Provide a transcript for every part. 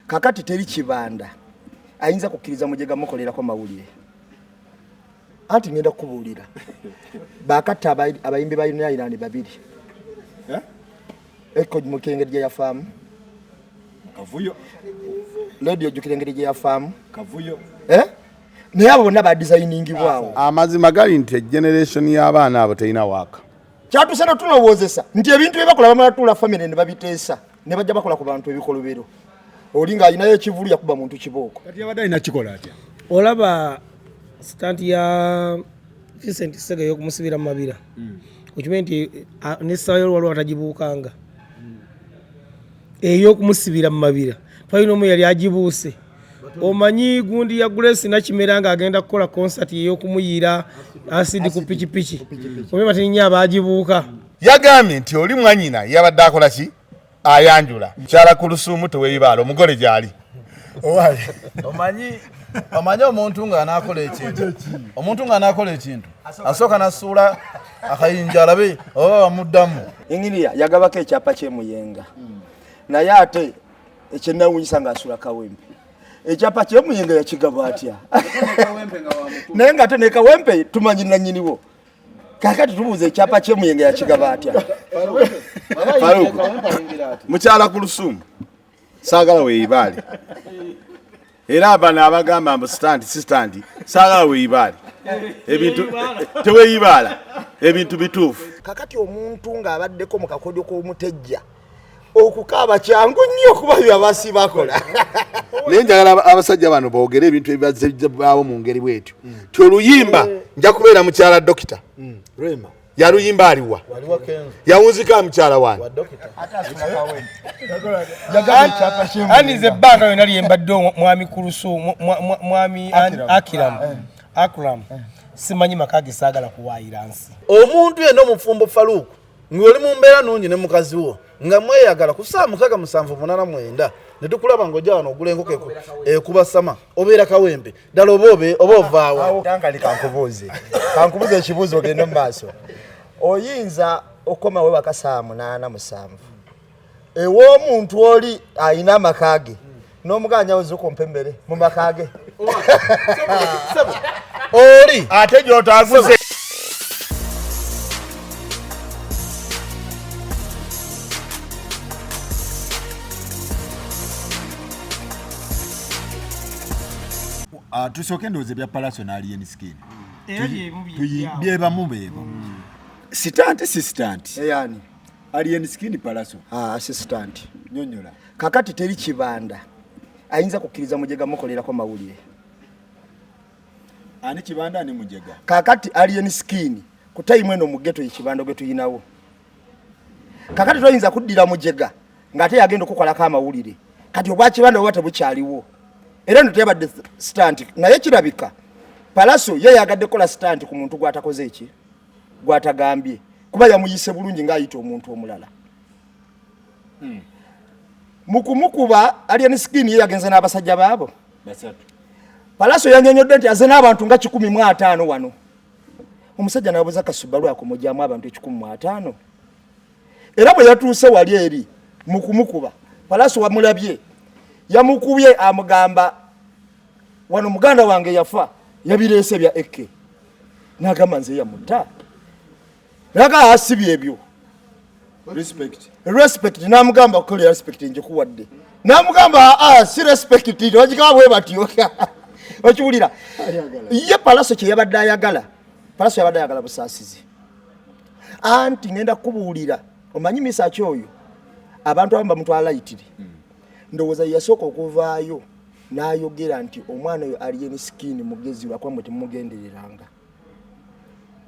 kakati teri kibanda ayinza kukkiriza mujega mukolerako mawulire anti ngenda kubuulira bakata abayimbi ba United babiri eko mukengeri gye yafaamu kavuyo radio jukirengeri gye yafaamu kavuyo naye abo bonna ba designing bwawo amazima gali nti generation y'abaana abo terina waaka kyatusana tulowoozesa nti ebintu bye bakola bamala tuula family ne babiteesa ne bajja bakola ku bantu ebikolobero olinga ayinayo ekivulu yakuba muntu kibooko kati abadde alina kikola atya olaba stand ya Vincent Sega y'okumusibira mu mabira okimanyi nti n'essaawa y'olwaliwo atagibuukanga ey'okumusibira mu mabira twalina omu yali agibuuse omanyi gundi ya Grace nakimera nga agenda kukola concert ey'okumuyiira acid ku pikipiki omema teninya abagibuuka yagambye nti oli mwanyina yabadde akola ki ayanjula kyala ku lusuumu teweeyibaala omugole gyali omanyi omuntu ng'anaakola ekintu asooka nasuula akayinja alabe oba bamuddamu inginiya yagabako ekyapa ky'emuyenga naye ate ekyenawunyisa ng'asuula kawempe ekyapa ky'emuyenga yakigaba atya naye ng'ate ne kawempe tumanyi nannyiniwo kakati tubuuza ekyapa ky'emuyenga yakigaba atya mukyala ku lusuumu saagala weeyibaale era abana abagamba mbu stand si stand saagala weeyibaale ebintu teweeyibaala ebintu bituufu kakati omuntu ng'abaddeko mu kakodyo k'omutejja okukaaba kyangu nnyo kuba byabasi bakola naye njagala abasajja bano boogere ebintu ebibaawo mu ngeri bwetyo ti oluyimba nja kubeera mukyala dokita yaluyimba aliwa yawunzika mukyala wange andize ebbanga yonna lyembadde mwami kulusu mwami Akram simanyi makage saagala kuwaayira nsi omuntu yenna omufumbo Faluku ng'oli mu mbeera nungi ne mukazi wo nga mweyagala ku saa 6:89 ne tukulaba ng'ojja wano ogula enkoko ekubasama obeera kawempe ddala oba ovaawa tangali kankubuuze ekibuuzo ogende mu maaso oyinza okoma we baka saa 8:7 ew'omuntu oli ayina amakage n'omuganya ozuko mpembere mu makage oli ate gy'otaaguze tusooke endowooza ebya palaso n'alien skin byebamu beebo sitanti si sitanti eyani alien skin palaso assistant nyonyola kakati teri kibanda ayinza kukkiriza mujega mukolerako mawulire ani kibanda ani mujega kakati alien skin kutayimu eno mugeto ekibanda gwe tuyinawo kakati toyinza kuddira mujega ng'ate yagenda okukolako amawulire kati obwa kibanda oba tebukyaliwo era eno teyabadde stand naye kirabika palaso ye yagadde kola stand ku muntu gwatakoze eki gwatagambye kuba yamuyise bulungi ng'ayita omuntu omulala mukumukuba alien skin ye yagenze n'abasajja baabo basatu palaso yanyonyodde nti aze n'abantu nga 150 wano omusajja n'abuuza Kasubalu akomojjamu abantu 150 era bwe yatuuse wali eri mukumukuba palaso wamulabye yamukubye amugamba wano muganda wange yafa yabireese bya eke n'agamba nze yamutta naga asibye ebyo respect n'amugamba okola respect njikuwadde n'amugamba si respect wagikaba bwe batyo okiwulira ye palaso kye yabadde ayagala palaso yabadde ayagala busaasizi anti ngenda kubuulira omanyi misaki oyo abantu abamu bamutwala layitiri ndowooza yasooka okuvaayo n'ayogera nti omwana oyo alien skin mugezi lwakuba mwe temumugendereranga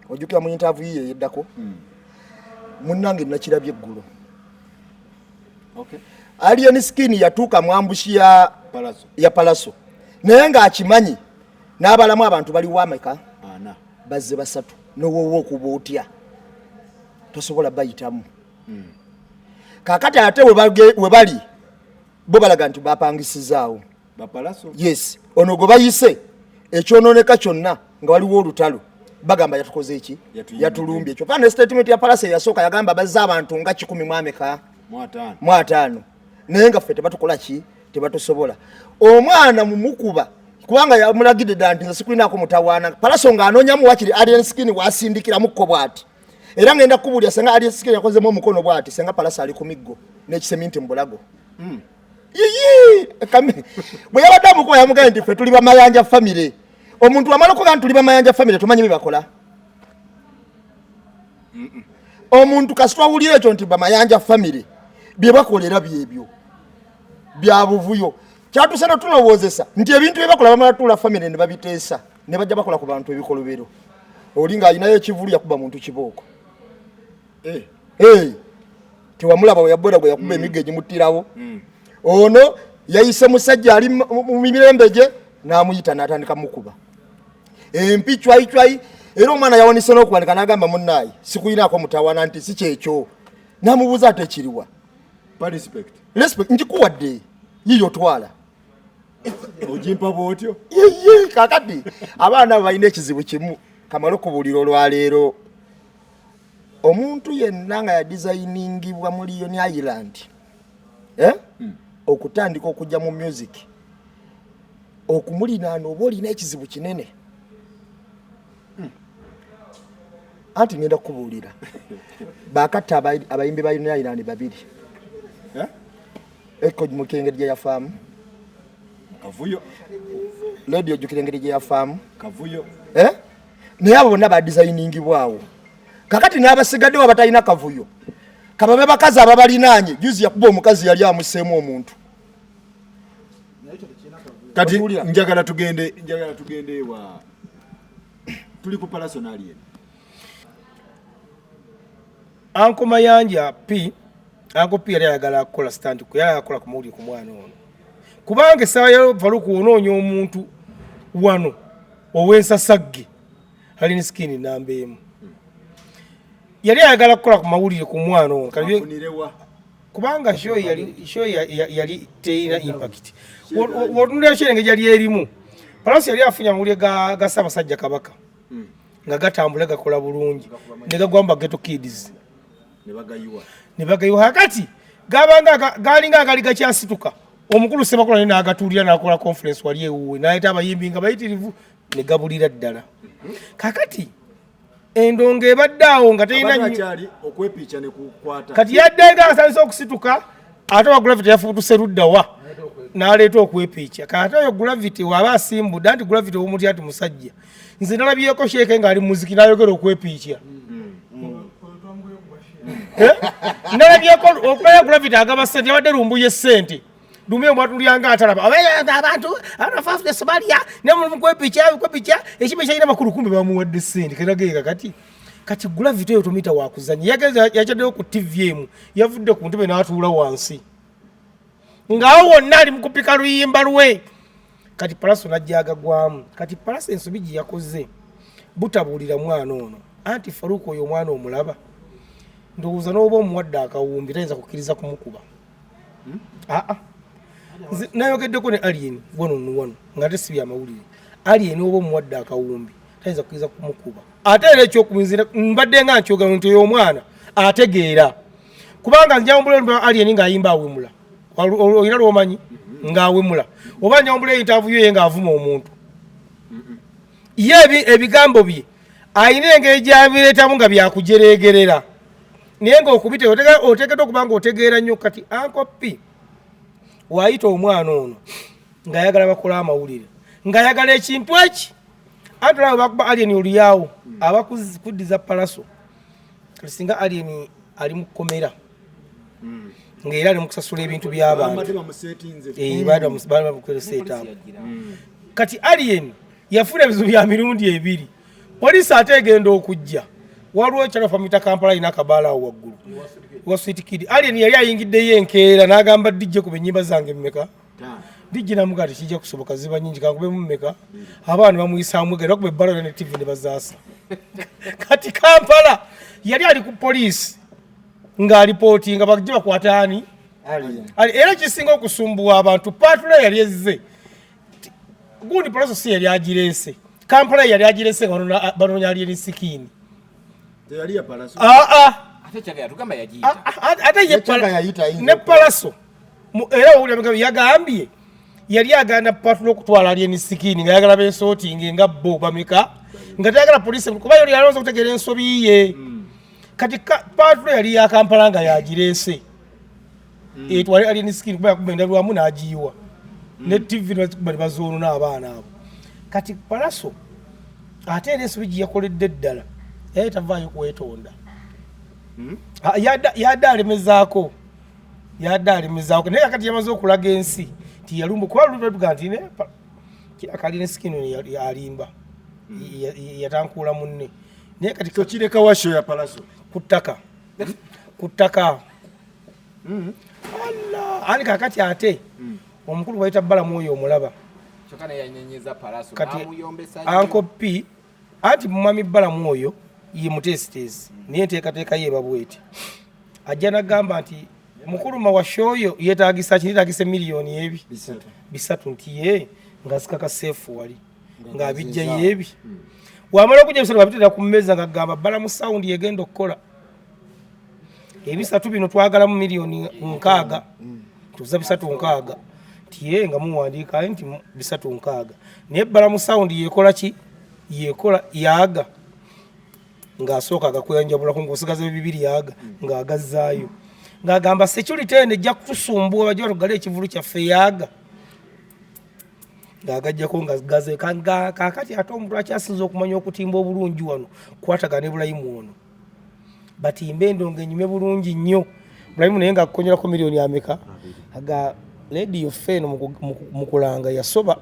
ojjukira mu interview ye yeddako munnange nakirabye eggulo alien skin yatuuka mu ambushi ya palaso naye ng'akimanyi n'abalamu abantu baliwo ameka bazze basatu n'owoowa okuba otya tosobola bayitamu kakati ate we bali bo balaga nti bapangisizaawo yes ono gwe bayise ekyonooneka kyonna nga waliwo olutalo bagamba yatukoze eki yatulumbye ekyo pana statement ya palace yasooka yagamba bazza abantu nga 100 mu ameka 5 naye nga ffe tebatukola ki tebatusobola omwana mumukuba kubanga yamulagidde dda nti nze sikulinaako mutawaana Palaso ng'anoonyamu wakiri alien skin wasindikiramu bw'ati era ngenda kubuulira senga alien skin yakozemu omukono bw'ati senga Palaso ali ku miggo n'ekisemi nti mbulago bwe yabadde amukuba yamugambye nti ffe tuli bamayanja famire omuntu wamala okuga nti tuli bamayanja famire tumanyi byebakola omuntu kasitwawulira ekyo nti bamayanja famire bye bakolera byebyo bya buvuyo kyatusana tulowoozesa nti ebintu bye bakola bamala tuula famire ne babiteesa ne bajja bakola ku bantu ebikolobero oli ng'alinayo ekivulu yakuba muntu kibooko tewamulaba weyabwera gwe yakuba emigga egimuttirawo ono yayise musajja ali mu mirembe gye n'amuyita n'atandika mukuba empi cwayicwayi era omwana yawanise n'okuwanika n'agamba munnaayi sikuyinaako mutawaana nti si kyekyo n'amubuuza ate ekiriwa respect nkikuwadde yiyo twala ojimpa bwotyo kakati abaana abo balina ekizibu kimu kamala okubuulira olwaleero omuntu yenna nga yadizayiningibwa mu Lion Island okutandika okujja mu music okumulinaana oba olina ekizibu kinene anti ngenda kukubuulira bakatta abayimbi ba Lion Island babiri eko mukengeri gye yafaamu kavuyo radio jukirengeri gye yafaamu kavuyo naye abo bonna badizayiningibwawo kakati n'abasigaddewo abatalina kavuyo kababe bakazi ababalinaanye juzi yakuba omukazi yali amuseemu omuntu kati njagala tugende ewa tuli ku Palaso n'alien Anko Mayanja P Anko P yali ayagala kukola stand ku yali akola ku mawulire ku mwana ono kubanga essaawa ya Faluku onoonya omuntu wano ow'ensasagge alina sikini namba emu yali ayagala kukola ku mawulire ku mwana ono kubanga show yali teina impact wotunulira kyerenge yali erimu Palaso yali afunya amawulire ga Ssaabasajja Kabaka nga gatambula gakola bulungi ne gagwamba Ghetto Kids ne bagayiwa hakati gabanga galinga agali gakyasituka omukulu Ssebakola n'agatuulira n'akola conference wali ewuwe n'ayita abayimbi nga bayitirivu ne gabulira ddala kakati endongo ebadde awo nga terina okwepiica ne kukwata kati yadde nga asanyusa okusituka ate wa Gravity yafuutuse ludda wa n'aleeta okwepiica kati oyo Gravity waba asimbudde anti Gravity ow'omuti ati musajja nze nalabyeko Sheeke ng'ali mu muziki n'ayogera okwepiica nalabyeko okulaya Gravity agaba ssente yabadde lumbuye ssente dumye omwatulyanga atalaba abantu abafaafudde Somalia ne mu kwepiica ekibe kyalina makulu kumbe bamuwadde ssente kerageka kati Gravity oyo tumita wakuzanya yakyaddeyo ku TV emu yavudde ku ntebe n'atuula wansi ng'awo wonna ali mu kupika luyimba lwe kati Palaso najja agagwamu kati Palaso ensobi gye yakoze butabuulira mwana ono anti Faluku oyo omwana omulaba ndowooza n'oba omuwadde akawumbi tayinza kukkiriza kumukuba nayogeddeko ne alien wano nga ate si byamawulire alien oba omuwadde akawumbi tayinza kukkiriza kumukuba ate era ekyokuminzira mbadde nga nkyogera nti oyo omwana ategeera kubanga njawumbula alien ng'ayimba awemula olina lw'omanyi ng'awemula oba njawumbula interview ye ng'avuma omuntu ye ebigambo bye ayina engeri gy'abireetamu nga byakujereegerera naye ng'okubite oteekeddwa okuba nga otegeera nnyo kati Uncle P waayita omwana ono ng'ayagala bakola amawulire ng'ayagala ekintu eki anti olaba bakuba alien olyawo abakuddiza Palaso singa alien ali mu kkomera ng'era ali mu kusasula ebintu by'abantu bamuseetamu kati alien yafuna ebizibu bya mirundi ebiri poliisi ate egenda okujja waliwo ekyalafamita Kampala alina akabaala awo waggulu wa Sweet Kid alien yali ayingiddeyo enkeera n'agamba dijje kuba ennyimba zange mmeka dijje namuga ati kijja kusoboka ziba nnyingi kankubemu mmeka abaana bamuyisaamu egera okuba ebbala ne TV ne bazaasa kati Kampala yali ali ku poliisi ng'alipootinga bajje bakwata ani era kisinga okusumbuwa abantu paatula yali ezze gundi Palaso si yali agireese Kampala yali agireese nga banoonya alien sikini teyali ya Palaso ate ye ne Palaso era owulira yagambye yali agenda patula okutwala alien skin nga yagala besorting nga bo bameka nga tayagala poliisi kuba yali alonze okutegeera ensobi ye kati patula yali ya Kampala nga yagireese etwale alien skin kuba yakubenda lwamu n'agiyiwa ne TV ne bazoonona abaana abo kati Palaso ate era ensobi gye yakoledde ddala yali tavaayo kwetonda yadde alemezaako naye kati yamaze okulaga ensi tiyalumba kuba lutuga nti kira kalina sikino yalimba yatankuula munne naye kati tokireka washo ya Palaso ku ttaka ani kakati ate omukulu bayita Balamu oyo omulaba kati Uncle P anti mumami Balamu oyo ye mutesitezi niye nteekateeka ye babweti ajja nagamba nti mukulu mawasho oyo yeetagisa kinitagise miliyoni ebi bisatu nti ye ngasikaka seefu wali ng'abijja yeebi wamala okujja ebisatu babiteera ku mmeeza nga gamba Balamu sound yegenda okukola ebisatu bino twagalamu miliyoni 6 tuza bisatu 6 nti ye nga muwandiika nti bisatu 6 naye Balamu sound yekola ki yekola yaga ng'asooka agakwenjabula ku ng'osigaze bibiri yaga ng'agazzaayo ng'agamba security ene ejja kutusumbuwa bajja batugala ekivulu kyaffe yaga ng'agajjako ngagaze kaakati ate omuntu akyasinza okumanya okutimba obulungi wano kwatagana ne Bulayimu ono batimbe endongo enyume bulungi nnyo Bulayimu naye ng'akukonyerako miliyoni ameka aga radio feno mu kulanga yasoba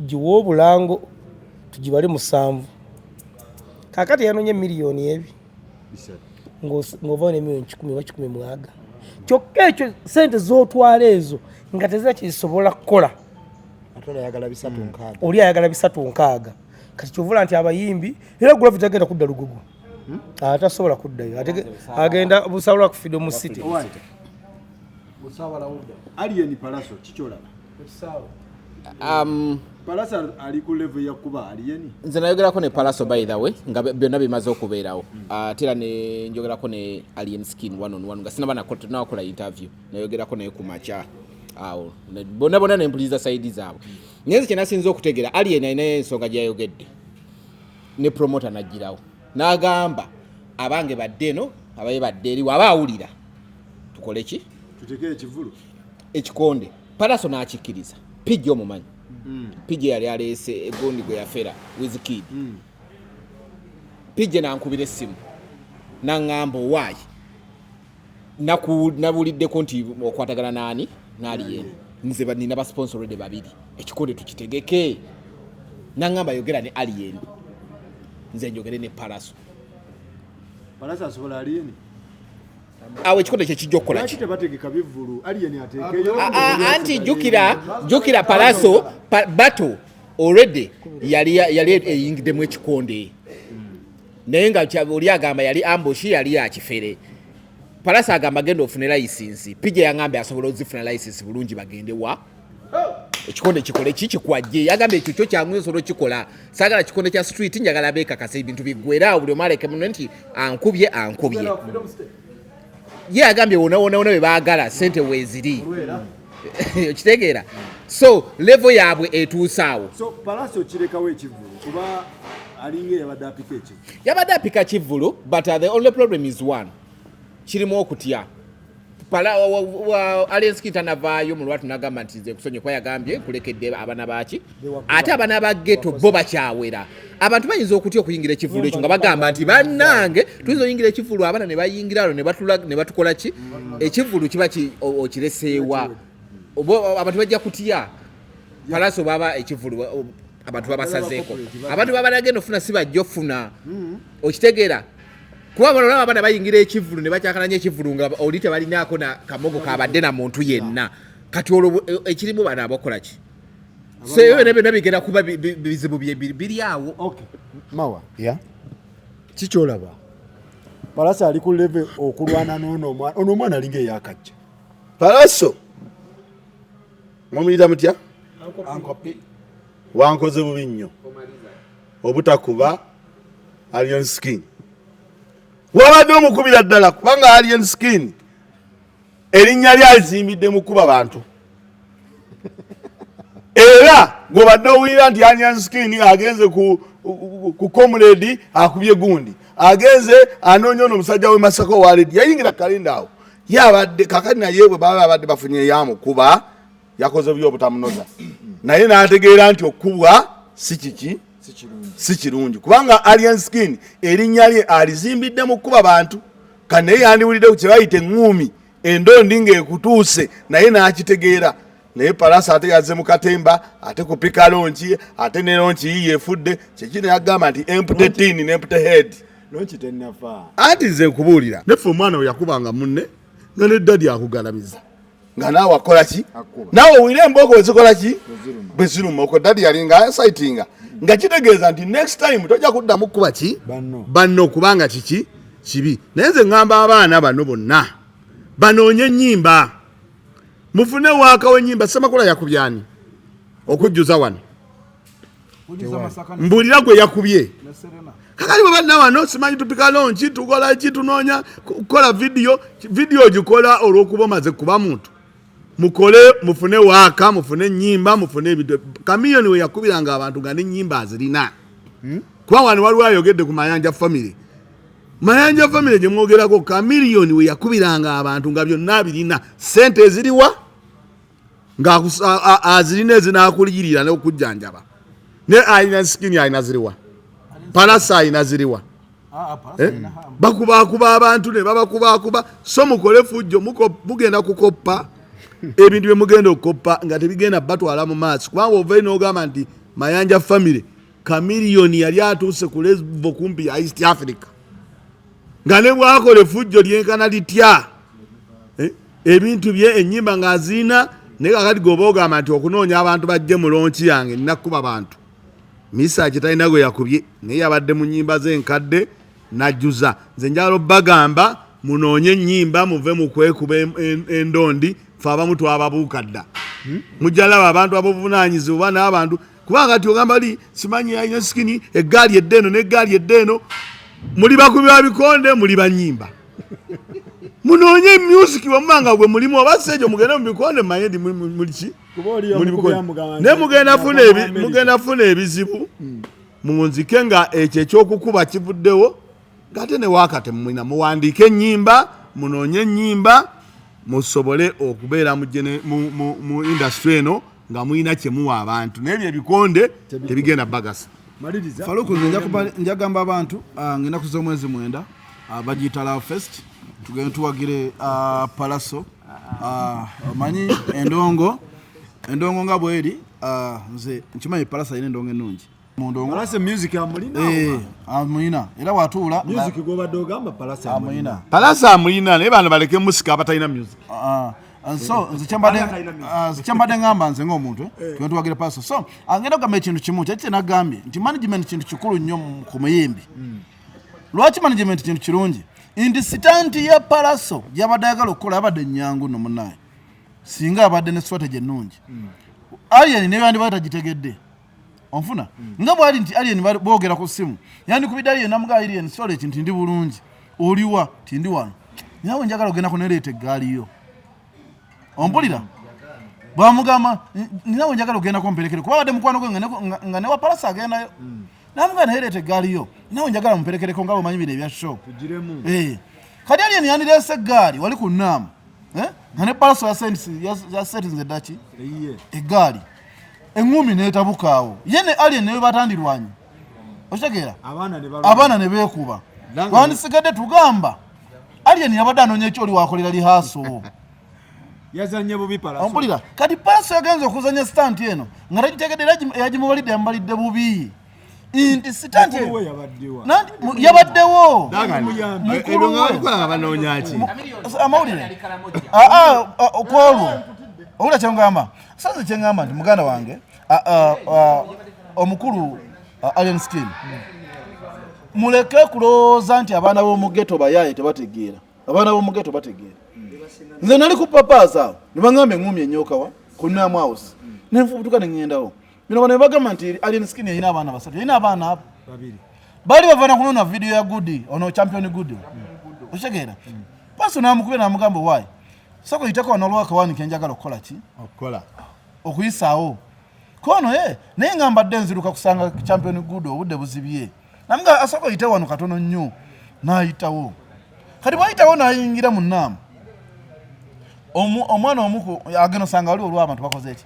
giwa obulango tugibale 7 kaakati yanonye miliyoni ebi ng'ova ne miliyoni 10 mwaga kyokka ekyo sente z'otwala ezo nga tezira kisobola kukola oli ayagala bisatu 6 kati kyovula nti abayimbi era gula vitagenda kudda Lugugu atasobola kuddayo agenda busawula ku Freedom City alien Palaso kikyolaba Palaso ali ku level ya kuba alien nze nayogerako ne Palaso by the way nga byonna bimaze okubeerawo tera ne njogerako ne alien skin one on one nga sinaba nakola interview nayogerako naye ku macha awo bonna ne mpuliza side zaabo nyenze kyenasinza okutegera alien ayina ensonga gyayogedde ne promoter najjirawo n'agamba abange baddeno abaye badde eri waba awulira tukole ki tuteke ekivulu ekikonde Palaso n'akikkiriza pijja omumanyi pijja yali aleese egondi gwe yafera Wizkid pijja nankubira essimu naŋŋamba owaayi nabuliddeko nti okwatagana naani n'alien nze nina basponsorede babiri ekikonde tukitegeke naŋŋamba yogera ne alien nze njogere ne Palaso asobola alien awo ekikonde kyekijja okukola ki tebategeka bivulu alien ateekeyo anti jukira Palaso bato already yali eyingiddemu ekikonde naye nga oli agamba yali ambush yali yakifere Palaso agamba agenda ofune license pija yangambye asobola ozifuna license bulungi bagende wa ekikonde kikole kikwajje yagambye ekyo kyo kyangu nsolo kikola sagala kikonde kya street njagala beekakasa ebintu biggwera buli omaleke muno nti ankubye ye agambye wona be baagala sente weeziri okitegeera so level yaabwe etuusaawo so Palaso kirekawo ekivulu kuba alinga yabadde apika kivulu but the only problem is one kirimu okutya Alienski tanavaayo mu lwatu nagamba nti nze kusonye kwa yagambye kulekedde abana baaki ate abana ba ghetto bo bakyawera abantu bayinza okutya okuyingira ekivulu ekyo nga bagamba nti bannange tuyinza oyingira ekivulu abana ne bayingiralo ne batukola ki ekivulu kiba okireseewa abantu bajja kutya Palaso baba ekivulu abantu babasazeeko abantu baba nagenda ofuna si bajja ofuna okitegeera kuba abana bayingira ekivulu ne bakyakalanya ekivulu nga oli tebalinaako na kamogo kabadde na muntu yenna kati olwo ekirimu bana abakola ki seyo ne bigenda kuba bizibu biri awo mawa kikyolaba Palaso ali ku level okulwana ono omwana alinga eyakajja Palaso mumuyita mutya wankoze bubi nnyo obutakuba alien skin wabadde omukubira ddala kubanga alien skin erinnya lyazimbidde mu kuba bantu era ng'obadde owulira nti Onion Skin agenze ku comrade akubye gundi agenze anoonya ono omusajja w'e Masaka owaledi yayingira kalenda awo yabadde kakati naye bwe baba babadde bafunye yamukuba yakoze byobutamunoza naye n'ategeera nti okubwa si kirungi kubanga Onion Skin erinnya lye alizimbidde mu kuba bantu kandi naye yandiwulidde ku kye bayita eŋŋuumi endondi ng'ekutuuse naye n'akitegeera naye Palasa ate yazze mu katemba ate kupika lonki ate ne lonki yiye efudde kyekino yagamba nti empty tin ne empty head lonki tennafa anti nze nkubuulira neffe omwana we yakubanga munne nga ne ddadi akugalamiza nga naawe akola ki naawe owulire embooko wezikola ki bwe ziruma okwo ddadi yalinga saitinga nga kitegeeza nti next time tojja kuddamu kuba ki banno kubanga kiki kibi naye nze ŋŋamba abaana bano bonna banoonye ennyimba mufune waaka w'ennyimba Ssemakula yakubyani okujjuza wano mbuulira gwe yakubye kakali bwe banna wano simanyi tupika lonki tukola ki tunoonya kukola vidiyo gikola olw'okuba omaze kuba muntu mukole mufune waaka mufune ennyimba mufune ebintu Kamiliyoni we yakubiranga abantu nga n'ennyimba azirina kuba wano waliwo ayogedde ku Mayanja family gye mwogerako Kamiliyoni we yakubiranga abantu nga byonna birina sente eziriwa nga azirina ezinaakuliyirira n'okujjanjaba ne Onion Skin alina ziriwa Palasa alina ziriwa bakubakuba abantu ne babakubakuba so mukole fujjo mugenda kukoppa ebintu bye mugenda okukoppa nga tebigenda batwala mu maaso kubanga ovayo n'ogamba nti Mayanja family Kamiliyoni yali atuuse ku level kumpi ya East Africa nga ne bwakola effujjo lyenkana litya ebintu bye ennyimba ng'aziina naye kakati goba ogamba nti okunoonya abantu bajje mu lonki yange nnakuba abantu Misa kitalina gwe yakubye naye yabadde mu nnyimba z'enkadde najjuza nze njala obbagamba munoonye ennyimba muve mu kwekuba endondi fe abamu twababuuka dda mujja laba abantu abobuvunaanyizibwa n'abantu kubanga ti ogamba li simanyi Onion Skin eggaali eddeeno n'eggaali eddeeno muli bakubi ba bikonde muli bannyimba munoonye music wamanga gwe mulimu abasajja mugenda mu bikonde manye ndi muli ki muli bikonde ne mugenda funa ebizibu munzike nga ekyo ekyokukuba kivuddewo ngate ne waakate mwina muwandiike ennyimba munoonye ennyimba musobole okubeera mu industry eno nga muyina kyemuwa abantu n'ebyo ebikonde tebigenda bagasa Faluku njagamba abantu ngenda kuza omwezi 9 bagiyita Love Fest tugenda tuwagire Palaso manyi endongo nga bweri nze nkimanyi Palasa ine endongo ennungi mundongo Palasa music amulina amulina era watuula music gobadde ogamba Palasa amulina Palasa amulina naye bano baleke musika abatalina music so nze kyambadde ngamba nze ng'omuntu tuwagire Palaso so angenda okugamba ekintu kimu kyekye nagambye nti management kintu kikulu nnyo ku muyimbi lwaki management kintu kirungi nti sitanti ya Palaso gyabadde ayagala okukola abadde nnyangu nno munnaye singa abadde ne strategy ennungi Alien ne bandi batagitegedde onfuna nga bwali nti Alien boogera ku ssimu yandikubidde Alien namuga Alien sole ekintu ndi bulungi oliwa tindi wano nawe njagala ogenda kunereeta eggaali yo ompulira bwamugamba ninawe njagala ogenda kumperekere kuba wadde mukwano gwe nga ne wa Palasa agendayo namuga nereeta eggaali yo nawe njagala mumperekereko nga bwemanyi bino ebya show kati Alien yandireese eggaali wali ku nnaamu nga ne Palasa yasetinze ddaki eggaali eŋŋumi neetabukaawo ye ne Alien newe batandirwanyi okitegeera abaana ne beekuba wandisigadde tugamba Alien yabadde anoonya ekyoli wakolera lihaaso yazanye bubi Palasa ompulira kati Palasa yagenze okuzanya stanti eno nga tagitegedde yagimubalidde yambalidde bubi nti stanti yabaddewo amawulire okwolwo owula kyengamba sanze kyengamba nti muganda wange omukulu Onion Skin muleke kulowooza nti abaana b'omugeto bayaye tebategeera abaana b'omugeto bategeera nze nali ku papaaza ne baŋŋamba eŋŋumi ennyookawa ku Nam House nenfubutuka ne ŋŋendawo bino bano ne bagamba nti Onion Skin yalina abaana basatu yalina abaana babiri baali bavaana kunona vidiyo ya Goody ono champion Goody okitegeera Paso n'amukubye n'amugamba waayi soko itako wanolwaka wani kenjagala okukola ki okukola okuyisaawo kono naye nga mbadde nziruka kusanga champion good obudde buzibye namuga asoko ite wano katono nnyo n'ayitawo kati bwayitawo n'ayingira mu nnaamu omwana omu ageno sanga wali olw'abantu bakoze eki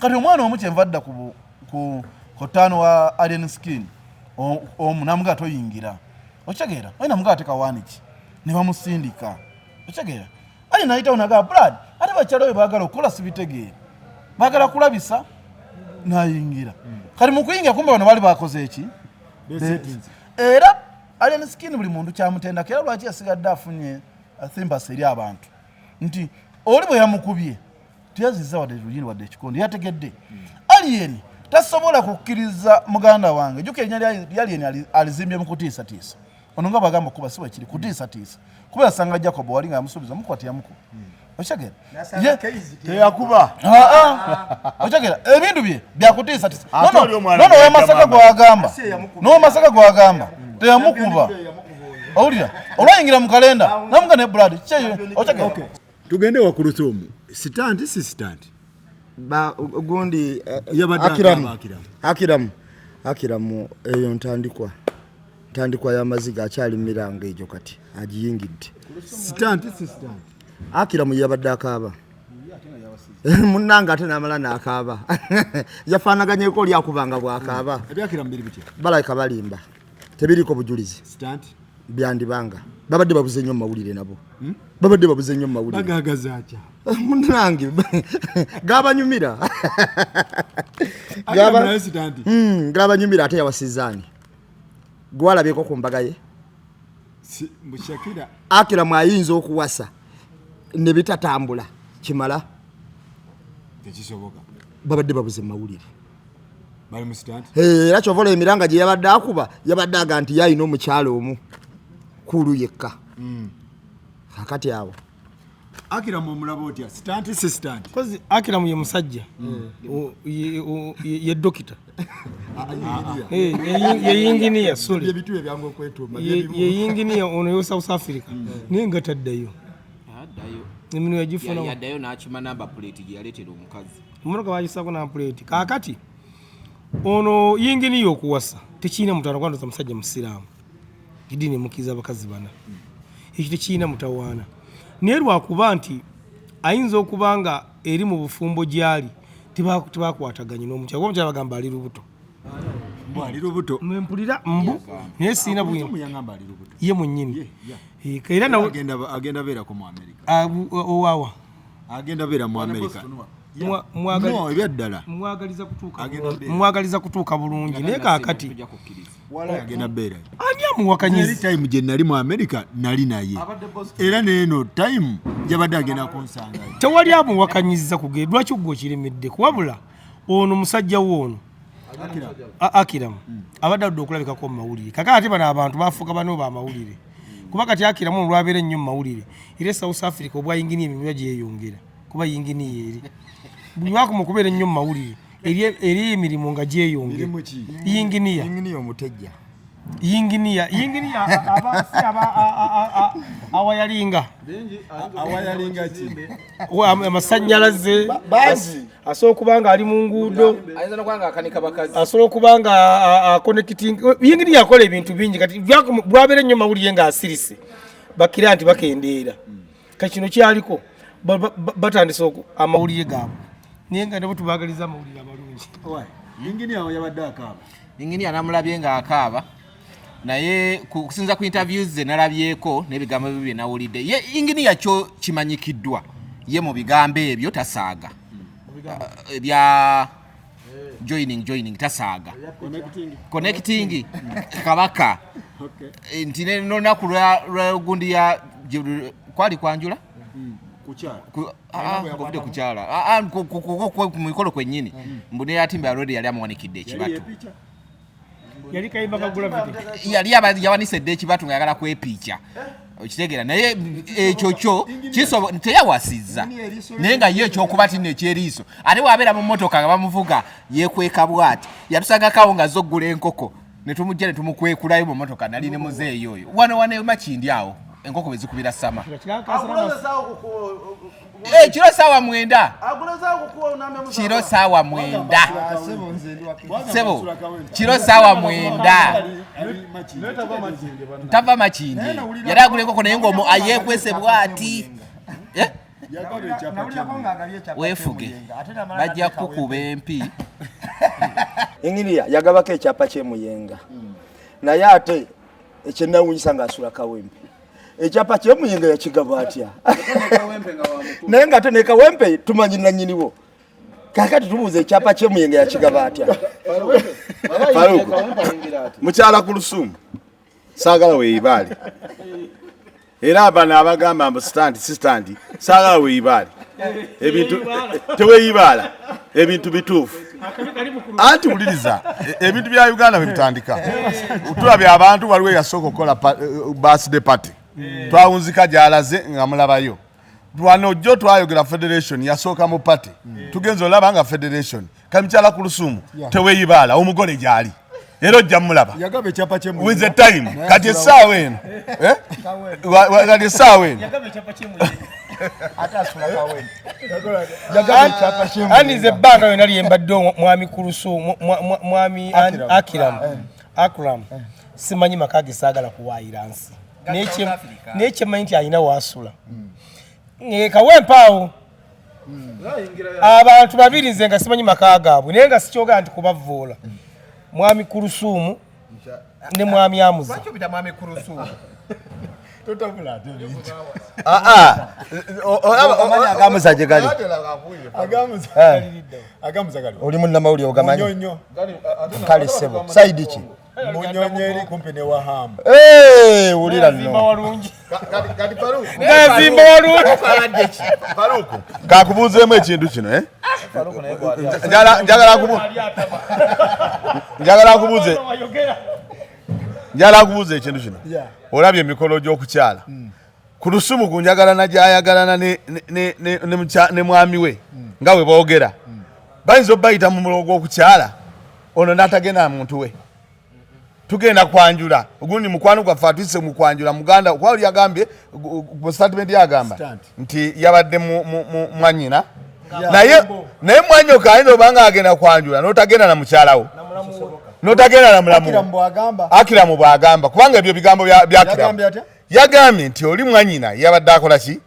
kati omwana omu kyenva dda ku ttaano wa alien skin omu namuga toyingira okitegeera ayi namuga ateka waniki ne bamusindika okitegeera ayi n'ayitawo nagaa brad ate bakyala we baagala okukola sibitegeera baagala kulabisa n'ayingira kati mu kuyingira kumbe bano baali bakoze eki era alien skin buli muntu kyamutendako era lwaki yasigadde afunye thimbasi eri abantu nti oli bwe yamukubye teyazizza wadde luyini wadde ekikondo yategedde alien tasobola kukkiriza muganda wange jjuka erinnya lya alien alizimbye mu kutiisatiisa ono nga bagamba okuba si bwekiri kutiisatiisa kuba yasanga jacob wali nga yamusuubiza mukwati yamukuba okitegeera teyakuba okitegeera ebintu bye byakutiisatiisa nono owemasaka gwagamba teyamukuba owulira olwayingira mu kalenda namuga ne brad kyeyo okitegeera tugende wakulusumu sitanti si sitanti gundi akiramu eyo ntandikwa y'amaziga akyalimira ng'egyo kati agiyingidde sitanti si sitanti akiramu yabadde akaaba munnanga ate n'amala n'akaaba yafaanaganyeko oli akubanga bw'akaaba ebyakiramu biri bitya balayika balimba tebiriko bujulizi sitanti byandibanga babadde babuze nnyo mu mawulire nabo babadde babuze nnyo mu mawulire bagagaza atya munnange gabanyumira gabanyumira ate yawasizaani gwalabyeko ku mbaga ye mushakira akiramu ayinza okuwasa ne bitatambula kimala tekisoboka babadde babuze mu mawulire bali mu sitanti era kyovola emiranga gye yabadde akuba yabadde aga nti yalina omukyalo omu kulu yekka akati awo akiramu omulaba otya sitanti si sitanti kozi akiramu ye musajja ye dokita ye yinginiya sorry ebitu ebyangu okwetuma ye yinginiya ono yo South Africa naye nga taddayo emino yagifuna yaddayo n'akima namba plate gye yaleetera omukazi omunoka bagisako na plate kaakati ono yinginiya okuwasa tekiina mutawaana kwandoza musajja musiraamu eddiini emukkiriza abakazi bana ekyo tekiina mutawaana naye lwakuba nti ayinza okuba nga eri mu bufumbo gyali tebakwataganye n'omukyala kuba omukyala bagamba ali lubuto mwempulira mbu naye siina ye mwennyini era nawe agenda beerako mu amerika owawa agenda beera mu amerika ebyaddala mwagaliza kutuuka bulungi naye kaakati agenda beera ani amuwakanyiza time gye nali mu amerika nali naye era neeno time gyabadde agenda kunsangayo tewali amuwakanyiza kugenda lwaki gwe okiremedde kuwabula ono musajja woono akiramu abadde adde okulabikako mu mawulire kakati ate bano abantu bafuuka bano bamawulire kuba kati akiramu olwabeera ennyo mu mawulire era South Africa obwayinginiya emimira gyeyongera kuba yinginiya eri buli lwakuma okubeera ennyo mu mawulire eri emirimu nga gyeyongera yinginiya omutejja yinginiya awayalinga amasanyalaze asobola okuba nga ali mu nguudo asobola okuba nga connecting yinginiya akola ebintu bingi kati bwabeera ennyo mawulire nga asirise bakira nti bakendeera kati kino kyaliko batandise amawulire gaabwe naye nga nabo tubagaliza amawulire amalungi yinginiya namulabye nga akaaba naye kusinza ku interviews ze nalabyeko n'ebigambo ebyo bye nawulidde ye yinginiya kyo kimanyikiddwa ye mu bigambo ebyo tasaaga ebya joining tasaaga connecting kabaka nti n'olunaku lwa gundi ya kwali kwanjula kuvude kukyala ku mikolo kwennyini mbune yatimba already yali amuwanikidde ekibatu yali kayimba kagula video yali yawanisedde ekibatu nga yagala kwepiica okitegeera naye ekyo kyo teyawasizza naye nga ye ekyokuba tino ekyeriiso ate bwabeera mu mmotoka nga bamuvuga yeekweka bwati yatusangakawo nga zoggula enkoko ne tumujja ne tumukwekulayo mu mmotoka nali ne muzeeyi oyo wano makindi awo enkoko bezikubira sama kiro sawa 9 kiro sawa 9 sebo kiro sawa 9 tava makindi yaragula enkoko naye ng'omu ayekwese bwati weefuge bajja kukuba empi inginiya yagabako ekyapa ky'emuyenga naye ate ekyenawunyisa ng'asula kawempe ekyapa ky'emuyenga yakigaba atya naye ng'ate ne kawempe tumanyi nannyiniwo kakati tubuuza ekyapa ky'emuyenga yakigaba atya Faruku mukyala ku Lusumu saagala weeyibaale era abana abagamba mbu stand saagala weeyibaale ebintu teweeyibaala ebintu bituufu anti wuliriza ebintu bya Uganda bwe bitandika tulabye abantu waliwo eyasooka okukola birthday party twawunzika gy'alaze nga mulabayo wano jjo twayogera federation yasooka mu party tugenza olaba nga federation kamikyala ku Lusumu teweeyibaala omugole gy'ali era ojja mulaba yagaba ekyapa ky'emuyenga with the time kati essaawa eno kati essaawa eno andize ebbanga yonna lyembadde mwami Kulusumu mwami Akram simanyi maka ge saagala kuwaayira nsi naye kyemanyi nti alina waasula Mpaawo abantu babiri nze nga simanyi maka gaabwe naye nga sikyogera nti kubavvuula mwami Kulusumu ne mwami Amuzi agamuza gye gali oli munnamawulire ogamanyi kale ssebo saidi ki munyonyo eri kumpi ne Wahamu wulira nno ngazimba walungi kakubuuzeemu ekintu kino njagala kubuuza ekintu kino olabye emikolo gy'okukyala ku Lusumu ku njagalana gy'ayagalana ne mwami we nga bwe boogera bayinza obbayita mu mulogo gw'okukyala ono n'atagenda muntu we tugenda kwanjula ogundi mukwano gwaffe atuyise mu kwanjula muganda kwali yagambye ku statement yagamba nti yabadde mwanyina naye mwanyoka ayinza obanga agenda kwanjula n'otagenda na mukyalawo n'otagenda na mulamu Akiramu bw'agamba kubanga ebyo bigambo by'Akiramu yagambye nti oli mwanyina yabadde akola ki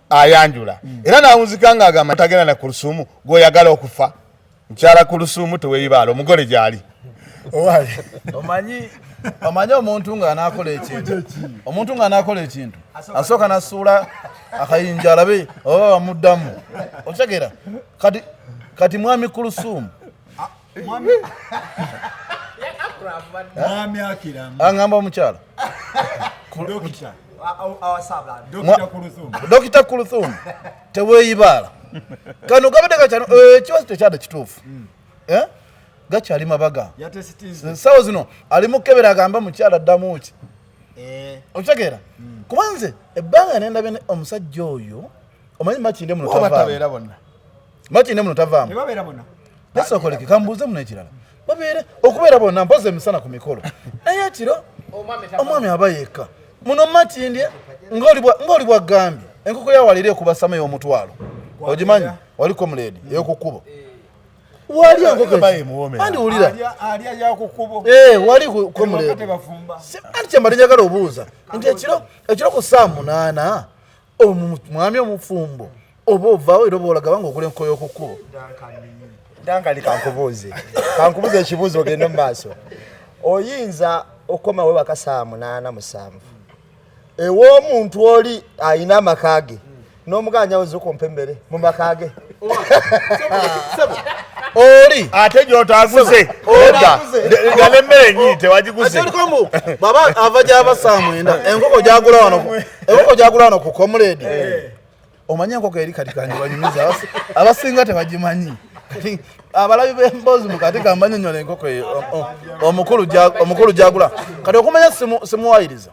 ayanjula era n'awunzika ng'agamba tagenda na ku Lusumu gw'oyagala okufa mukyala ku Lusumu teweeyibaala omugole gy'ali omanyi omuntu ng'anaakola ekintu asooka nasuula akayinja alabe oba bamuddamu otegera kati mwami Kulusumu mwami Akiramu aŋŋamba omukyala Dokita Kulusumu teweeyibaala kano gabadde gakyano ekibazo tekyadde kituufu gakyali mabaga sawo zino ali mukebera agamba mukyala addamu ki okitegeera kuba nze ebbanga nendabye omusajja oyo omanyi makinde muno tavaamu yasokoleke kambuuze muno ekirala babeere okubeera bonna mpoze emisana ku mikolo naye ekiro omwami aba yekka muno makindye ng'oli bwagambye enkoko yawalire ekubasama ey'omutwalo ogimanyi waliko muledi ey'okukubo wali andi wulira wali ku muledi anti kyembali njagala obuuza nti ekiro ku saa 8 omwami omufumbo oba ovaawo era oba olagaba ng'ogula enkoko y'okukubo dankali kankubuuze ekibuuzo ogende mu maaso oyinza okomawo baka saa 8:7 ew'omuntu oli ayina amaka ge n'omuganya ozikumpa emmere mu maka ge oli ate gy'otaaguze nga n'emmere ennyini tewagiguze baba ava gy'aba saa 9 enkoko gyagula wano ku komuledi omanyi enkoko eri kati kandibanyumiza abasinga tebagimanyi abalabi b'Emboozi Mukati kambanyonyola enkoko eyo omukulu gyagula kati okumanya simuwayiriza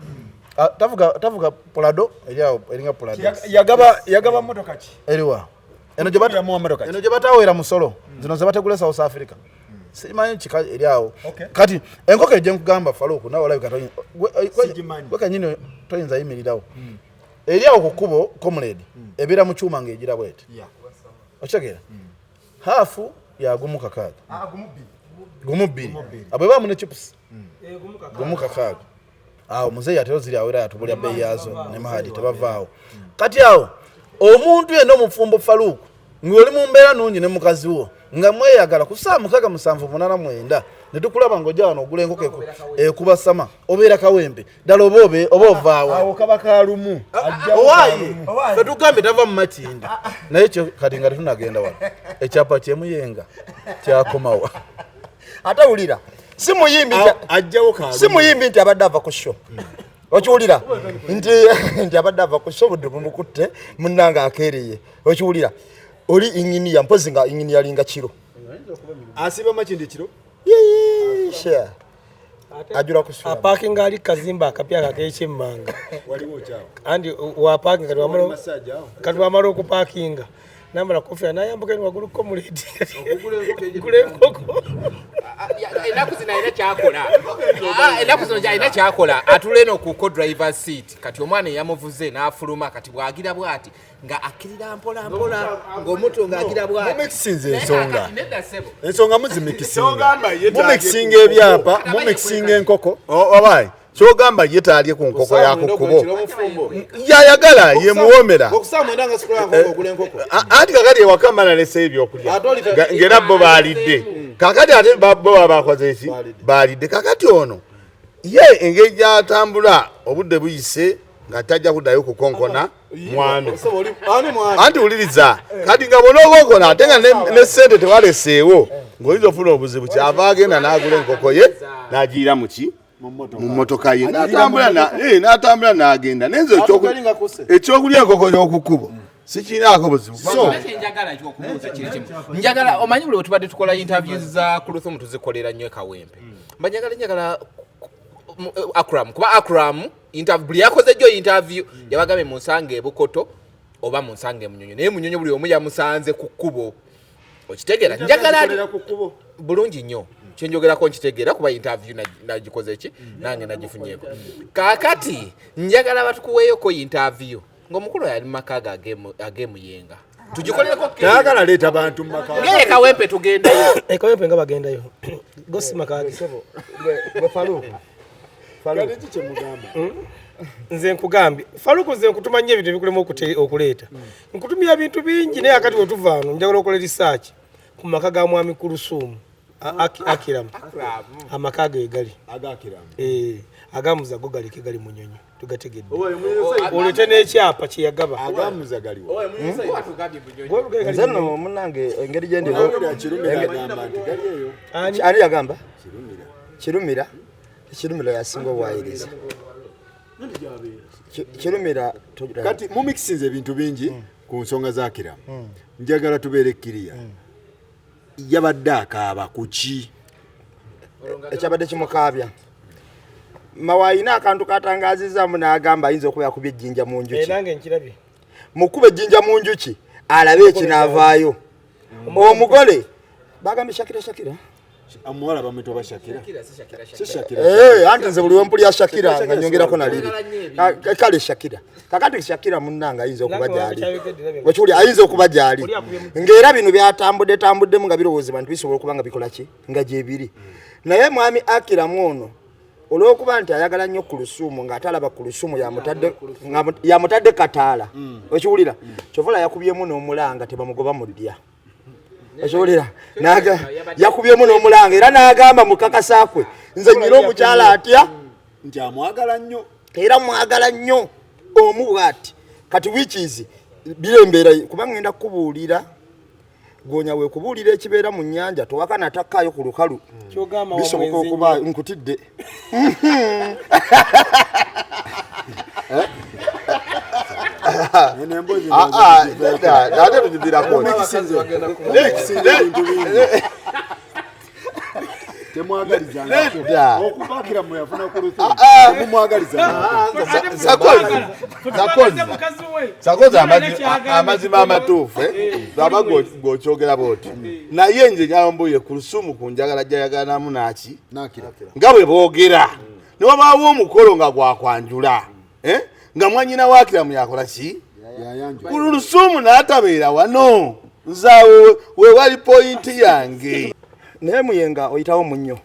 tavuga polado eriawo eringa polado yagaba motoka ki eriwa eno gye batawera musolo zino ze bategula South Africa simanyi kika eriawo kati enkoko ejo nkugamba Faruku nawe olabi katonyi we kanyini toyinza yimirirawo eri awo ku kkubo comrade ebeera mu kyuma ng'egira bwete okitegeera haafu ya gumu kakaaga gumu bbiri abwe baamu ne chipusi gumu kakaaga awo muzeeyi atero ziri awo era yatubulya bbeeyi yaazo ne mahadi tebavaawo kati awo omuntu yenna omufumbo faluuku ng'oli mu mbeera nungi ne mukazi wo nga mweyagala ku saa 6:89 ne tukulaba ng'ojja wano ogula enkoko ekuba sama obeera kawempe ddala oba ovaawa awo kaba kalumu owaayi fetugambe tava mu makindi naye kyo kati nga tetunagenda wano ekyapa kyemuyenga kyakomawa atawulira simuyimbi nti abadde ava ku sho okiwulira nti abadde ava ku sho budde bumukutte munnanga akeereye okiwulira oli inginiya mpozi nga inginiya linga kiro asiba makindi kiro sha ajula kusura aparking ali kazimba akapya kakekyemmanga waliwo kyawo andi wa parking kati wamala okuparkinga namala kofia nayambuka ni wagulu comrade kule nkoko enaku zina ina kyakola enaku zino ina kyakola atuleno ku co-driver seat kati omwana yamuvuze n'afuluma kati bwagira bwati nga akirira mpola ng'omutu ng'agira bwati mumikisinze ensonga mumikisinga ebyapa mumikisinga enkoko obayi kyogamba ye taalye ku nkoko yakukubo yayagala yemuwomera anti kakati ewaka nalese ebyokulya ngera bo baalidde kakati ate bo babakoze eki baalidde kakati ono ye engeri gyatambula obudde buyise nga tajja kuddayo kukonkona mwano anti wuliriza kati nga bonookonkona ate nga ne ssente tewaleseewo ng'oyinza ofuna obuzibu kyava agenda n'agula enkoko ye n'agiyira muki mu mmotoka ye n'atambula n'agenda nenze ekyokulya enkoko y'okukubo sikinaako buzibu njagala omanyi buli wetubadde tukola interviews za Kulusumu tuzikolera nnyo kawempe njagala Akram kuba Akram buli yakoze jjo interview yabagabe munsange ebukoto oba munsange munyonyo naye munyonyo buli omu yamusanze ku kkubo okitegeera njagala bulungi nnyo kyenjogerako nkitegeera kuba interview nagikoze eki nange nagifunyeeko kakati njagala batukuweeyoko interview ng'omukulu yali makaga agemuyenga tugikoleko kayagala leeta bantu mu maka ngeye kawempe tugendayo kawempe nga bagendayo gosi makage kati kiki mugamba nze nkugambye faluku nze nkutumanya ebintu ebikulema okuleeta nkutumira bintu bingi naye akati wetuva wano njagala okola research ku maka ga mwami Kulusumu akiramu amaka ge gali agamuza go galeke gali munyonyo tugategedde olete n'ekyapa kyeyagaba agamuza galiwo nzeno munange engeri gyendiro ani yagamba kirumira yasinga obwayiriza kirumira kati mumikisinze ebintu bingi ku nsonga za kiramu njagala tubeere kiriya yabadde akaaba kuki ekyabadde kimukaabya mawayina akantu katangazizaamu n'agamba ayinza okuba yakubya ejjinja mu njuki nange nkirabye mukuba ejjinja mu njuki alabe ekinaavaayo omugole bagambye Shakira amuwala bamwita Shakira anti nze buli wempulya Shakira nga nyongerako naliri kale Shakira kakati Shakira munnanga ayinza okuba gyali wekiwuli ayinza okuba gyali ng'era bino byatambudde nga birowoozebwa nti bisobola okuba nga bikola ki nga gyebiri naye mwami Akiramu ono olw'okuba nti ayagala nnyo Kulusumu ng'atalaba Kulusumu yamutadde kataala wekiwulira kyovola yakubyemu n'omulanga tebamugoba mu ddya ekiwulira yakubyemu n'omulanga era n'agamba mukakasakwe nze nnyina omukyala atya nti amwagala nnyo era mwagala nnyo omu bw'ati kati wiikizi birembeera kuba ngenda kukubuulira gonya weekubuulira ekibeera mu nnyanja towakana takkaayo ku lukalu bisoboka okuba nkutidde ate tugidirako sakozi amazima amatuufu aba g'okyogera bwoti naye nze nyambuye Kulusumu ku njagala gyayagalamu naki nga bwe boogera ne wabaawo omukolo nga gwakwanjula nga mwanyina wakiramu yakola ki ku Lusuumu n'atabeera wano nzaawe wewali pointi yange naye Muyenga oyitawo munnyo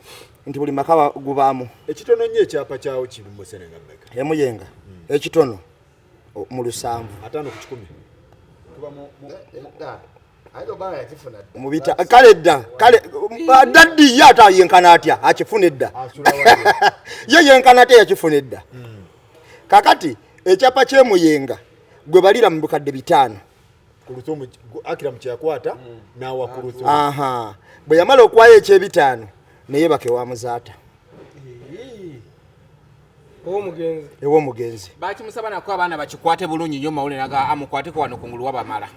nti buli maka gubaamu ekitono nnyo ekyapa kyawo kiri mu Musenenga mmeka Muyenga ekitono mu 7 5 ku 10 mubita kale dda kale daddi yata yenkana atya akifuna edda ye yenkana atya yakifuna edda kakati ekyapa kye Muyenga gwe balira mu bukadde 5 ku Lusuumu akira mu kyakwata nawa ku Lusuumu aha bwe yamala okwayo ekye5 naye bake wa muzaata ewo mugenzi bakimusaba nako abaana bakikwate bulungi nnyo mawulire naga amukwateko wano kungulu wabamala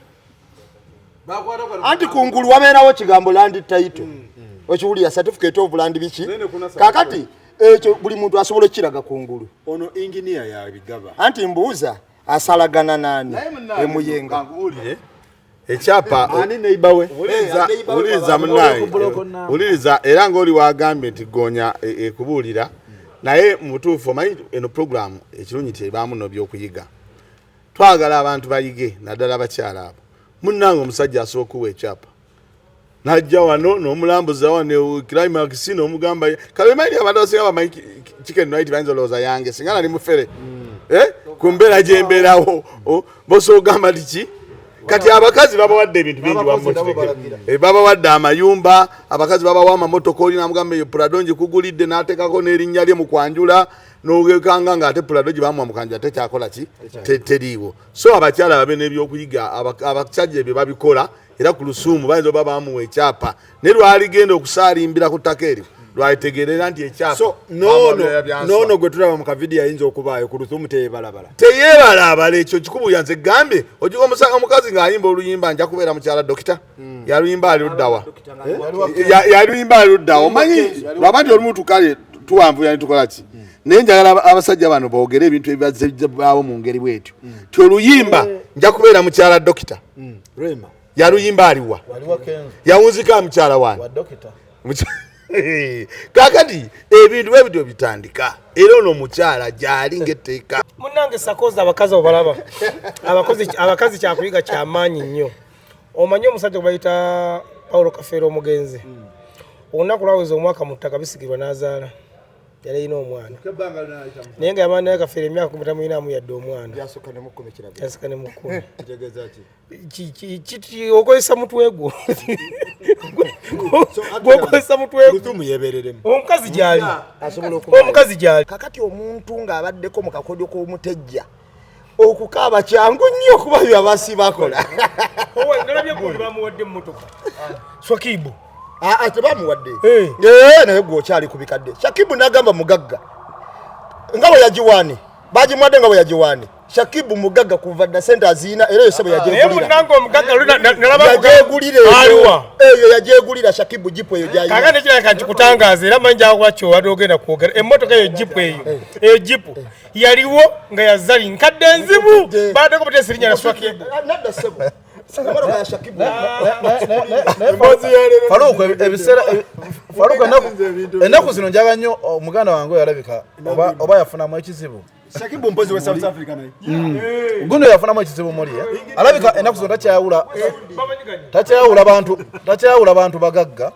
anti kungulu wabeerawo kigambo land title okiwulira certificate of land biki kakati ekyo buli muntu asobola okiraga kungulu ono engineer ya bigaba anti mbuuza asalagana nani Muyenga ekyapa ani neibawe uliriza munaye uliriza era ng'oli wagambye nti gonya ekubuulira naye mutuufu omanyi eno programu ekirungi tebaamu no by'okuyiga twagala abantu bayige naddala abakyala abo munnange omusajja asooka kuwa ekyapa najja wano n'omulambuza wano climax n'omugamba kabemanyi abantu abasinga bamanyi chicken night bayinza olowooza yange singa nali mufere ku mbeera gye mbeerawo bosoogamba tiki kati abakazi babawadde ebintu bingi babawadde amayumba abakazi babawa amamotoka oli namugamba eyo Prado ngikugulidde n'ateekako n'erinnya lye mu kwanjula n'ogekanga ng'ate Prado gye bamuwa mu kwanjula tekyakola ki teriiwo so abakyala babe n'ebyokuyiga abasajja ebyo babikola era ku Lusuumu bayinza oba bamuwa ekyapa ne lwaligenda okusaalimbira ku ttaka eryo lwalitegeerera nti ekyapa so noono gwe tulaba mu kavidiyo ayinza okubaayo ku Lusuumu teyeebalabala ekyo kikubuya nze gambe ojuga omukazi ng'ayimba oluyimba nja kubeera mukyala dokita yaluyimba ali luddawa yaluyimba ali luddawa omanyi lwaba nti olumuntu kale tuwanvu yani tukola ki naye njagala abasajja bano boogere ebintu ebibaawo mu ngeri bwetyo ti oluyimba nja kubeera mukyala dokita yaluyimba aliwa yawunzika mukyala wange kakati ebintu bwebityo bitandika era ono mukyala gyali ng'etteeka munnange sakoza abakazi obalaba abakazi kyakuyiga kyamaanyi nnyo omanyi omusajja gwe bayita Paulo Kafeero omugenzi olunaku lwaweza omwaka mu ttaka bisigirwa n'azaala yali ayina omwana naye nga yamaani naye Kafeero emyaka 15 yadde omwana yasooka ne mu 10 okozesa mutwe gwo gwokozesa mutwe omukazi gyali omukazi gyali kakati omuntu ng'abaddeko mu kakodyo k'omutejja okukaaba kyangu nnyo kuba byabasi bakola nalabye gundi bamuwadde emmotoka Swakibu tebamuwadde naye gwe okyali ku bikadde Shakibu n'agamba mugagga nga bwe yagiwaani bagimuwadde nga bwe yagiwaani Shakibu mugagga kuva dda sente aziina era yose bwe yagyegulira eyo yagyegulira Shakibu jipu eyo gyayina kakati ekiraka nkikutangaza era manyi njakuba kyowadde ogenda kwogera emmotoka eyo jipu eyo jipu yaliwo nga yazali nkadde enzibu baddeko buteesi linnya na Swakibu nadda ssebo ennaku zino njaga nnyo omuganda wange yalabika oba yafunamu ekizibu Shakibu mpozi wa South Africa naye guno yafunamu ekizibu muli alabika ennaku zino takyawula bantu bagagga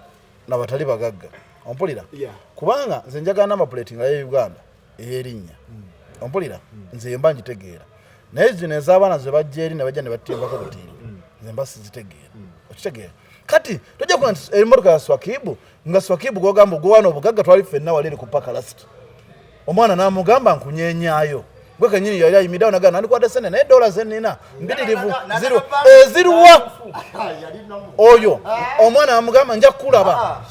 nabatali bagagga ompulira kubanga nze njagala n'amapuletinga ye Uganda ey'erinnya ompulira nze mba ngitegeera naye zino ez'abaana ze bajja eri ne bajja ne batimbako butiini nze mba sizitegeera okitegeera kati tojja kuba nti emmotoka ya Swakibu nga Swakibu gwogamba ogwowaana obugagga twali ffenna wali eri ku paka lasiti omwana n'amugamba nkunyenyaayo gwe kenyini yali ayimiddeawo nagamba nandikwata sente naye dola zennina mbitirivu eziruwa oyo omwana amugamba nja kukulaba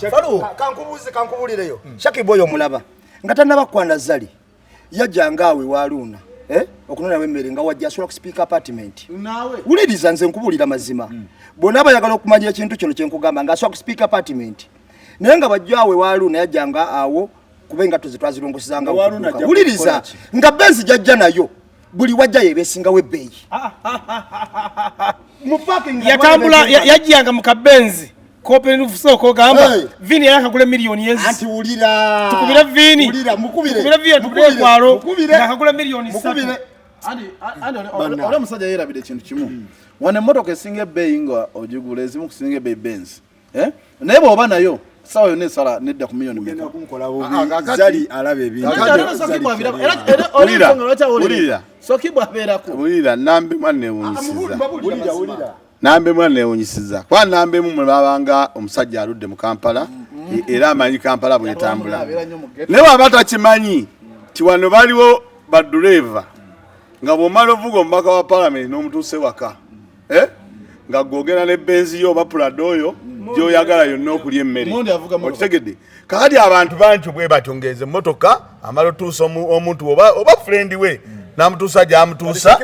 kankubuulireyo Shakibu oyo omulaba nga tannaba kwana zali yajjanga awe waluuna okunoonawo emmere nga wajja asobola ku speaker apartment wuliriza nze nkubuulira mazima bonna bayagala okumanya ekintu kino kyenkugamba ng'asobola ku speaker apartment naye nga bajja awe waluuna yajjanga awo kuba engatto ze twazirongosezanga wuliriza nga benzi jajja nayo buli wajja yebeesingawo ebbeeyi yatambula yajjanga mu kabenzi kope nufusoko gamba vini yakagula milioni yezi anti ulira tukubira vini ulira mukubire tukubira vini tukubira kwalo yakagula milioni 3 andi ole musajja yerabide kintu kimu wane motoka esinga ebbeeyi nga ogigula ezimu kusinga ebbeeyi Benz naye bw'oba nayo sawa yonna esala nedda ku miliyoni meka zali alabe ebintu sokibwa abeerako ulira nambe mwana newunyisiza kwa nambe mu babanga omusajja aludde mu Kampala era amanyi Kampala bwetambula naye waba takimanyi ti wano baliwo badureva nga bw'omala ovuga omubaka wa palamenti n'omutuuse waka nga gwogera ne benzi yo oba Prado oyo gyoyagala yonna okulya emmere okitegedde kakati abantu bangi bwe batongeze emmotoka amala otuusa omuntu oba friend we n'amutuusa gy'amutuusa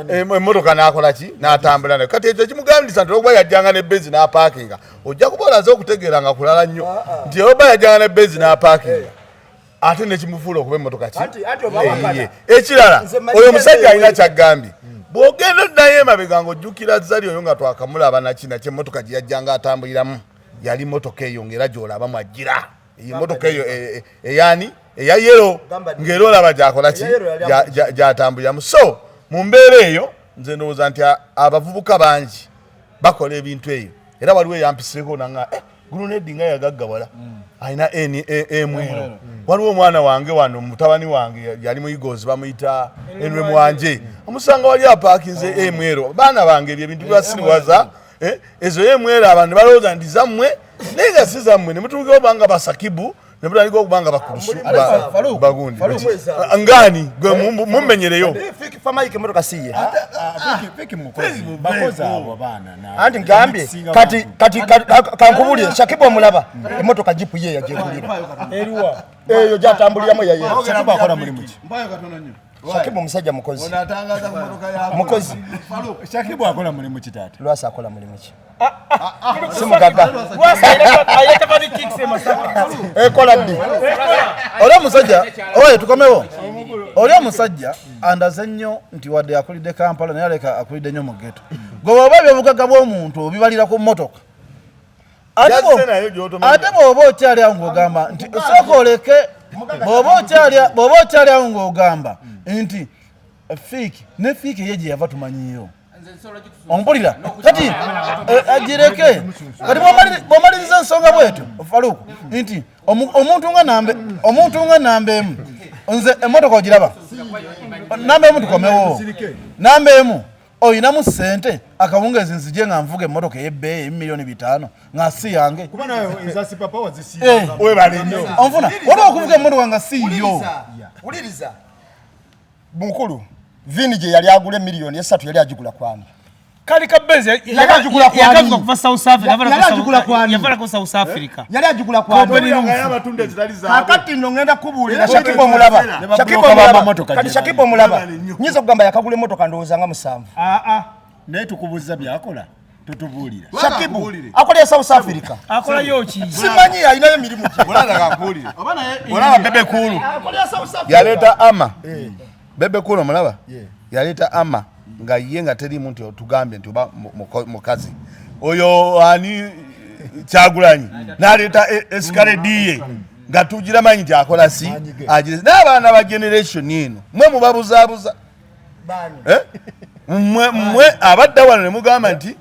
emmotoka n'akola ki n'atambula nayo kati ekyo kimugambisa nti oba yajjanga ne benzi n'apaakinga ojja kuba olaze okutegeera nga kulala nnyo nti oba yajjanga ne benzi n'apaakinga ate nekimufuula okuba emmotoka ki ekirala oyo omusajja alina kyaggambye bw'ogenda oddayo emabega ng'ojjukira zali oyo nga twakamulaba nakina kyemmotoka gye yajjanga atambuliramu yali mmotoka eyo ng'era gy'olaba mwajjira eyo mmotoka eyo eyani eya yero ng'era olaba gyakola ki gyatambuliramu so mu mbeera eyo nze ndowooza nti abavubuka bangi bakola ebintu eyo era waliwo eyampiseko nanga guluneddi nga yagaggawala alina emwero waliwo omwana wange wano mutabani wange yali muyigozi bamuyita enwe mwanje omusanga wali apaakinze emwero baana bange ebyo ebintu byasiriwaza ezo emwero abantu balowooza ndi zammwe naye nga si zammwe ne mutuuka obanga basakibu ne mutandika okubanga bakulusu bagundi ngani gwe mummenyereyo anti ngambye kati kankubulire Shakibu omulaba emmotoka jipu ye yajegulira eyo gyatambuliramu yaye Shakibu akola mulimu ki Shakibu omusajja mukozi Shakibu akola mulimu ki taata lwasa akola mulimu ki simugaga ekola ddi oli omusajja oye tukomewo oli omusajja andaze nnyo nti wadde akulidde Kampala naye aleka akulidde nnyo mu ghetto gwe bw'oba ebyobugagga bw'omuntu obibalira ku mmotoka ate bw'oba okyali awo ng'ogamba nti osooka oleke bw'oba okyali awo ng'ogamba nti fiiki ne fiiki ye gye yava tumanyiyo ompulira kati agireke kati bw'omaliriza ensonga bwetu Faluku nti omuntu nga namba emu nze emmotoka ogiraba namba emu tukomewo namba emu oyinamu ssente akawungeezi nzije nga nvuga emmotoka ey'ebbeeyi miliyoni 5 nga si yange onfuna waliwo okuvuga emmotoka nga si yo uliriza mukulu vini gye yali agula miliyoni 3 yali agigula kwani kali kabenzi yakagula kwani kuva South Africa yali agigula kwani kakati nongenda kubulira Shakibu omulaba kati Shakibu omulaba nyizo kugamba yakagula emmotoka ndowooza nga 7 naye tukubuuza byakola tutubulira Shakibu akolera South Africa akola yoki simanyi alinayo mirimu ki olaba bebe kulu yaleeta ama bebe kulu mulaba yaleeta ama nga ye nga teri muntu otugambye nti oba mukazi oyo ani Kyagulanyi n'aleeta eskalediye nga tugira manyi nti akola si agire n'abaana ba generation eno mwe mubabuzaabuza mwe abadda wano ne mugamba nti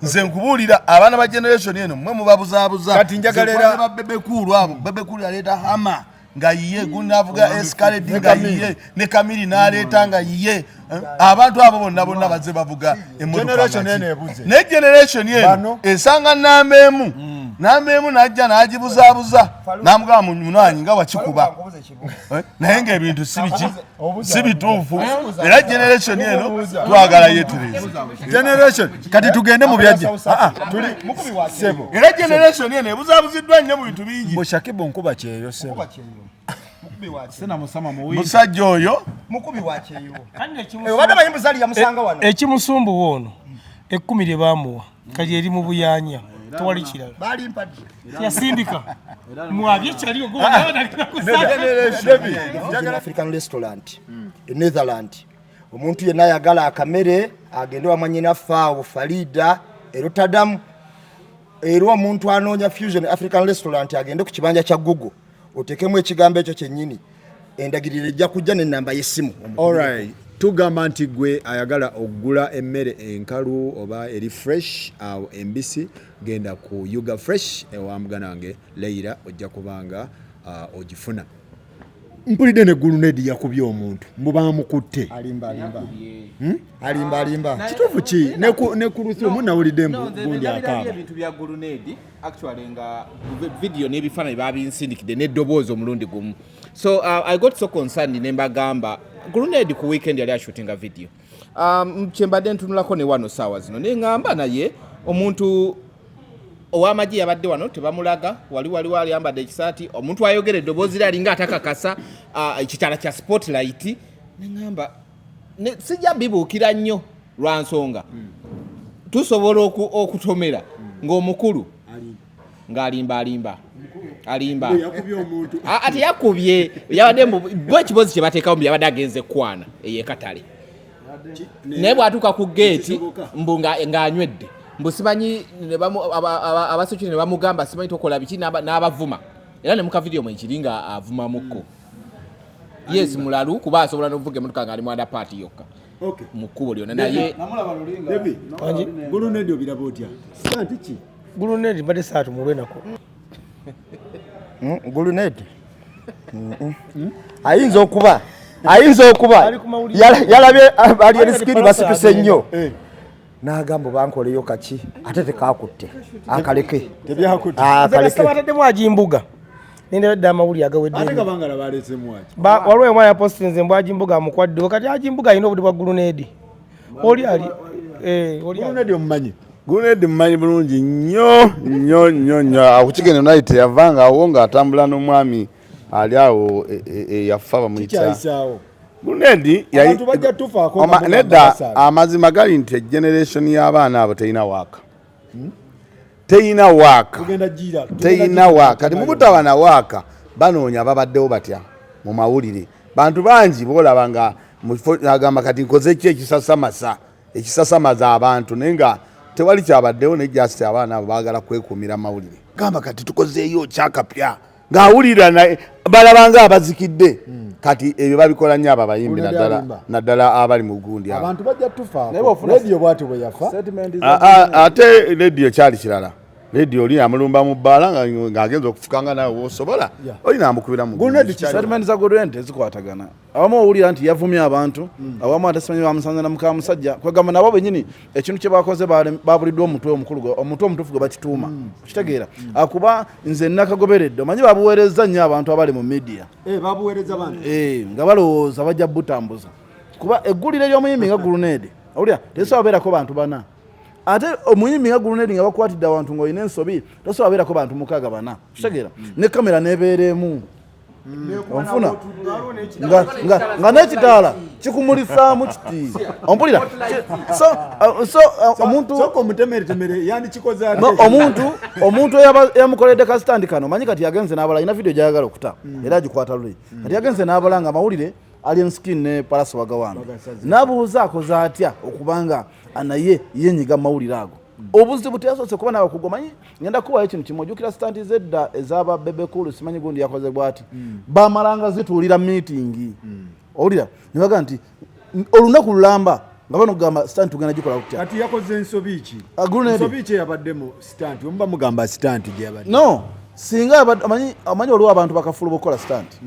nze nkubuulira abaana ba generation eno mwe mubabuzaabuza kati njagalera ba bebe kulu abo bebe kulu yaleeta hama nga yiye gundi avuga eskaledi nga yiye ne kamiri n'aleeta nga yiye abantu abo bonna bazze bavuga generation eno ebuze ne generation eno esanga namba emu n'ajja n'agibuzaabuza n'amugamba munwanyi nga wakikuba naye ng'ebintu si bituufu era generation eno twagala yetereza generation kati tugende mu byajja era generation eno ebuzaabuziddwa nnyo mu bintu bingi Shakibu nkuba kyeyo sebo musajja oyo mukubi wakyeyo obadde manyi muzali yamusanga wano ekimusumbuwa ono 10 lye bamuwa kali eri mu buyanya tewali kirala bali mpadi yasindika mwabye kyali ogwo African restaurant Netherland omuntu yenna ayagala akamere agende wamanyina Mpaawo Farida Rotterdam era omuntu anoonya Fusion African Restaurant agende ku kibanja kya Google otekemu ekigambo ekyo kyennyini endagiriro ejja kujja n'ennamba y'essimu. Alright, tugamba nti gwe ayagala okugula emmere enkalu oba eri fresh awo embisi genda ku Yuga Fresh ewa mugana wange Leira ojja kubanga ogifuna. Mpulidde ne Gulunedi yakubye omuntu mubaamukutte alimba kituufu ki ne ku Lusi omunawulidde gundi akaaba ebintu bya Gulunedi actually nga video n'ebifaananyi babinsindikidde n'eddoboozi omulundi gumu. So I got so concerned ne mbagamba Gulunedi ku weekend yali ashootinga video kyembadde ntunulako ne wano saawa zino ne ngamba naye omuntu ow'amagye yabadde wano tebamulaga wali ayambadde ekisaati omuntu ayogera eddoboozi lye alinga atakakasa ekitala kya spotlight ne ngamba sijja bibuukira nnyo lwa nsonga tusobola okutomera ng'omukulu ng'alimba ati yakubye yabadde bo ekibozi kye bateekawo mbu yabadde agenze kwana ey'ekatale naye bw'atuuka ku geeti mbu ng'anywedde mbu simanyi abasukire ne bamugamba simanyi tokola biki n'abavuma era ne muka video mwekiri nga avuma mukko. Yes mulalu kuba asobola n'ovuga emmotoka ng'ali mu under party yokka mu kkubo lyonna naye Gulunedi obiraba otya santi ki Gulunedi mbadde saatu mulwenako Gulunedi ayinza okuba yalabye ali erisikiri basituse nnyo n'agamba bankoleyo kaki ate tekakutte akaleke batadde Agimbuga nendedde amawulire agawedde ate kabangala baleesemu aki waliwo omwana yapostinze mbu Agimbuga amukwaddewo kati Agimbuga alina obuli bwa Gulunedi oli Gulunedi omumanyi Gulunedi mmanyi bulungi nnyo akukigende night yavanga awo ng'atambula n'omwami ali awo yafa bamuyita Gulunedi abantu bajja tufaako nedda amazima gali nti generation y'abaana abo terina waaka terina waaka kati mubutaba na waaka banoonya babaddewo batya mu mawulire bantu bangi boolaba nga agamba kati nkoze ki ekisasamaza abantu naye nga tewali kyabaddewo naye jasiti abaana abo baagala kwekuumira mawulire gamba kati tukozeeyo kyakapya ng'awulira balabanga abazikidde kati ebyo babikola nnyo abo abayimbi naddala abali mu gundi abantu bajja tufaako rediyo bwati bwe yafa ate rediyo kyali kirala rediyo oli amulumba mu bbaala ng'agenza okufukanga nawe wosobola olina amukubira mu settlement za Gulunedi ezikwatagana awamu owulira nti yavumye abantu awamu ate simanyi bamusanze na muka musajja kwegamba nabo bennyini ekintu kye bakoze babuliddwa omutwe omutuufu gwe bakituuma okitegeera akuba nze nakagoberedde omanyi babuweereza nnyo abantu abali mu media nga balowooza bajja butambuza kuba eggulire ly'omuyimbi nga Gulunedi owulira tesobola beerako bantu bana ate omuyimbi nga Gulunedi nga bakwatidde abantu ng'olina ensobi tosobola beerako bantu 6 kitegeera ne kamera nebeeremu onfuna nga n'ekitaala kikumulisaamu kiti ompulira omuntu eyamukoledde kasitandi kano manyi kati yagenze n'abala ina video gyayagala okuta era agikwata luli kati yagenze n'abala nga amawulire alien skin ne Palaso Wagawambe n'abuuza akoze atya okubanga naye yenyiga mawulire ago obuzibu teyasoose kuba nawe kugomanyi ngenda kuwayo ekintu kimu ojjukira stanti zedda ez'aba bebekulu simanyi gundi yakoze bwati bamalanga zituulira miitingi owulira ne baga nti olunaku lulamba nga bano kugamba stanti tugenda gikola kutya kati yakoze ensobi ki Gulunedi ki eyabaddemu stanti omuba mugamba stanti gye yabadde no singa amanyi oliwo abantu bakafuluba okukola stanti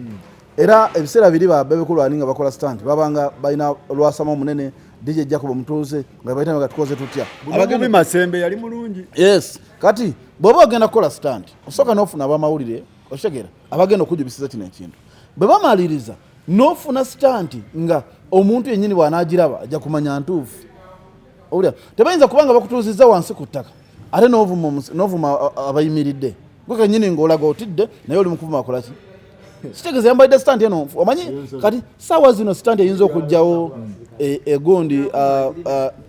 era ebiseera biri ba bebekulu ani nga bakola stanti babanga balina olwasama omunene DJ Jacob mutuuze nga bayita nga tukoze tutya abagembe Masembe yali mulungi yes kati bw'oba ogenda kukola stand osooka n'ofuna abamawulire okitegera abagenda okujubisiza kino ekintu bwe bamaliriza n'ofuna stand nga omuntu yennyini bw'anaagiraba ajja kumanya ntuufu owulira tebayinza kubanga bakutuuzizza wansi ku ttaka ate n'ovuma abayimiridde gwe kennyini ng'olaga otidde naye oli mu kuvuma akola ki kitegeeza yambalidde stand eno omanyi kati saawa zino stand eyinza okujjawo egundi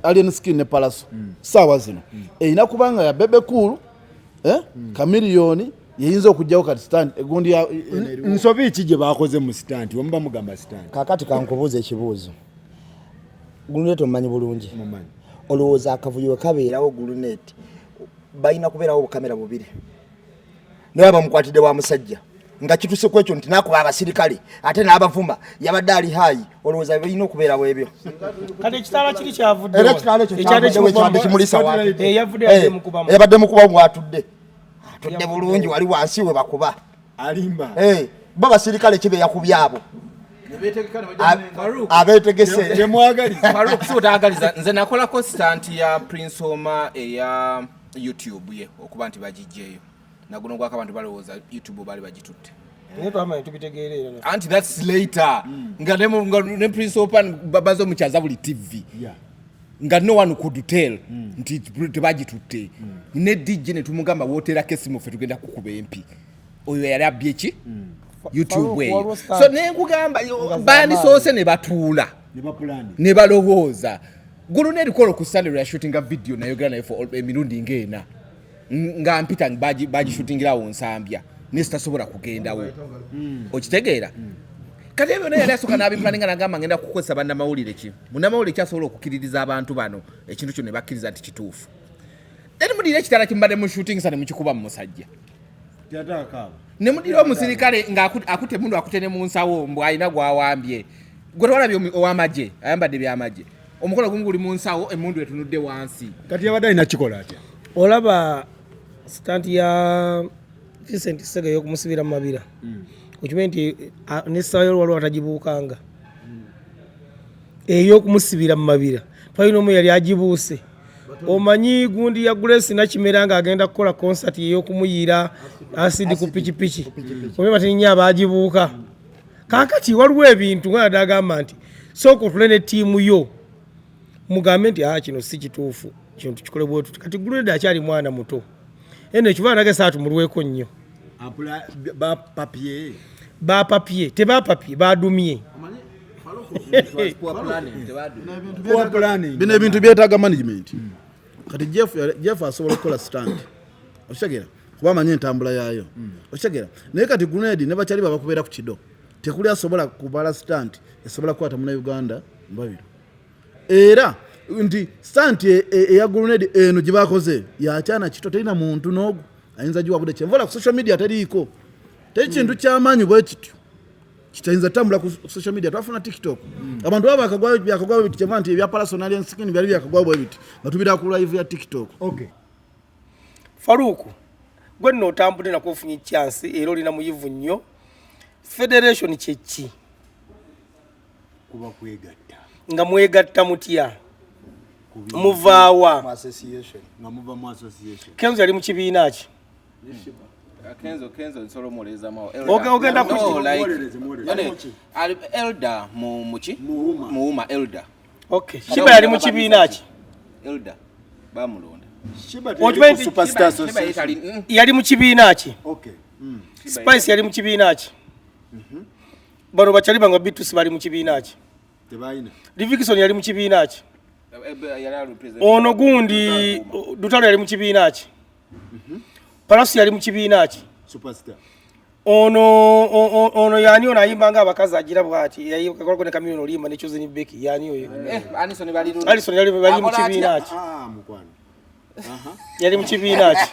alien skin ne Palaso saawa zino eyina kubanga ya bebe cool kamiliyoni yeyinza okujjawo kati stand egundi nsobi ki gye bakoze mu stand omuba mugamba stand kakati kankubuuza ekibuuzo Gulunedi omumanyi bulungi olowooza akavuyo kabeerawo Gulunedi balina kubeerawo bukamera bubiri naye bamukwatidde wa musajja nga kituse kwekyo nti nakuba abasirikale ate n'abavuma yabadde ali haayi olowooza birina okubeerawo ebyo kati ekitaala kiri kyavudde era ekitaala ekyo kyavudde kimulisa yabadde mukuba mwatudde bulungi wali wansi we bakuba alimba bo basirikale kibe yakubye abo abeetegese temwagaliza nze nakolako sitanti ya Prince Oma eya YouTube ye okuba nti bagijjeeyo naguno gwako abantu balowooza YouTube bali bagitutte anti that's later nga ne Prince Open bazo mukyaza buli TV nga no one could tell nti tebagitutte ne DJ ne tumugamba wotera kesimu fe tugenda kukuba MP oyo yali abyeki YouTube weyo so nenkugamba bani sose ne batuula ne balowooza gulu ne likolo ku Sunday shooting a video nayo gana for emirundi ngena nga mpita baji shootingira wonsambya nesitasobola kugendawo okitegeera kati ebyo naye yasoka nabiplaninga nagamba ngenda kukozesa bannamawulire ki munnamawulire kyasobola okukiririza abantu bano ekintu kyo ne bakkiriza nti kituufu eri mudire ekitala kimbadde mu shooting sa ne mukikuba mu musajja ne mudire omusirikale nga akute mundu akutene mu nsawo mbu alina gwawambye gwe twalabye ow'amagye ayambadde byamagye omukono gumu guli mu nsawo emundu etunudde wansi kati yabadde alina kikola atya olaba stanti ya Vincent Sega yokumusibira mu mabira okimanyi nti nesayo waliwo atagibuukanga eyokumusibira mu mabira twalina omu yali agibuuse omanyi gundi ya Grace nakimera nga agenda kukola concert ey'okumuyiira asidi ku pikipiki omanyi batinya abagibuuka kaakati waliwo ebintu nga nadagamba nti sooka otule ne ttiimu yo mugambe nti kino si kituufu kino tukikole bwetuti kati Grade akyali mwana muto eno ekivaana gesa tumulweko nnyo bapapye tebapapye badumye bino ebintu byetaaga management kati Jeff asobola okukola stand okitegeera kuba amanyi entambula yaayo okitegeera naye kati Grenade ne bakyali babakubeera ku kido tekuli asobola kubala stand esobola kukwata muna Uganda mbabiro era nti stand eya Grenade eno gye bakoze yakyana kito terina muntu n'ogu ayinza giwabude kyenvola ku social media teriiko teri kintu ky'amaanyi bwe kityo kitayinza tambula ku social media twafuna TikTok abantu baba byakagwawo biti kyemva nti ebya personal and skin byali byakagwawo bwe biti batubira ku live ya TikTok. Okay Faruku gwe no tambule na kufunyi chance ero lina muyivu nnyo federation chechi kuba kwegatta nga mwegatta mutya muvaawa association nga muva mu association Kenzo yali mu kibiina ki Kenzo nsolo moleza mao ogenda ku elder muchi muuma elder okay Shiba yali mu kibiina ki elder bamulonda Shiba superstar yali mu kibiina ki okay Spice yali mu kibiina ki bano bakyali banga Bitus bali mu kibiina ki tebayina Livingston yali mu kibiina ki ono gundi Dutalo yali mu kibiina ki Palasi yali mu kibiina ki superstar ono yani ona ayimbanga abakazi agira bwati yayikakolako ne kamiono limba ne Chosen Becky yani oyo Alison bali mu kibiina ki mukwano yali mu kibiina ki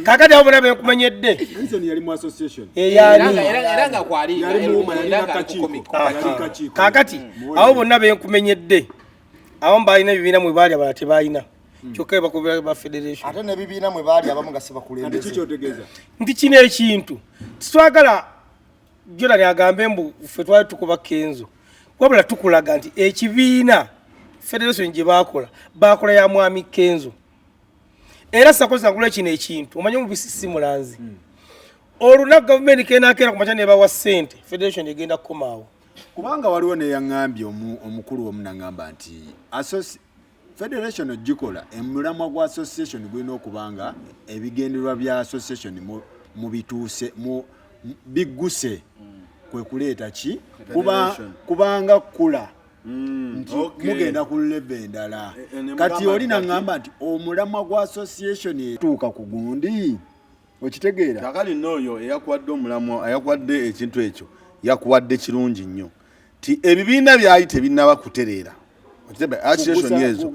kakati abo nabe kumenyedde Alison yali mu association yani eranga kwali kakati abo bonna be kumenyedde abo mbalina bibiina mwe bali abala tebalina kyokka bakubira ba federation ate ne bibiina mwe bali abamu nga sibakulembeze ati kikyotegeeza nti kino ekintu twagala Jordan agambe mbu ffe twali tukuba Kenzo wabula tukulaga nti ekibiina federation gye bakola ya mwami Kenzo era sakoza ngula kino ekintu omanyi mu bisisi mulanzi olunaku gavumenti kenakera ku machane bawa sente federation egenda kukomaawo kubanga waliwo ne yaŋŋambye omukulu omunangamba nti federation ogikola emulamwa gwa association gulina okubanga ebigendererwa bya association mu bituuse bigguse kwe kuleeta ki kubanga kula nti mugenda ku level endala kati oli naŋŋamba nti omulamwa gwa association etuuka ku gundi okitegeera kakali n'oyo eyakuwadde omulamwa ayakuwadde ekintu ekyo yakuwadde kirungi nnyo ti ebibiina byali tebinnaba kutereera okitebe association yezo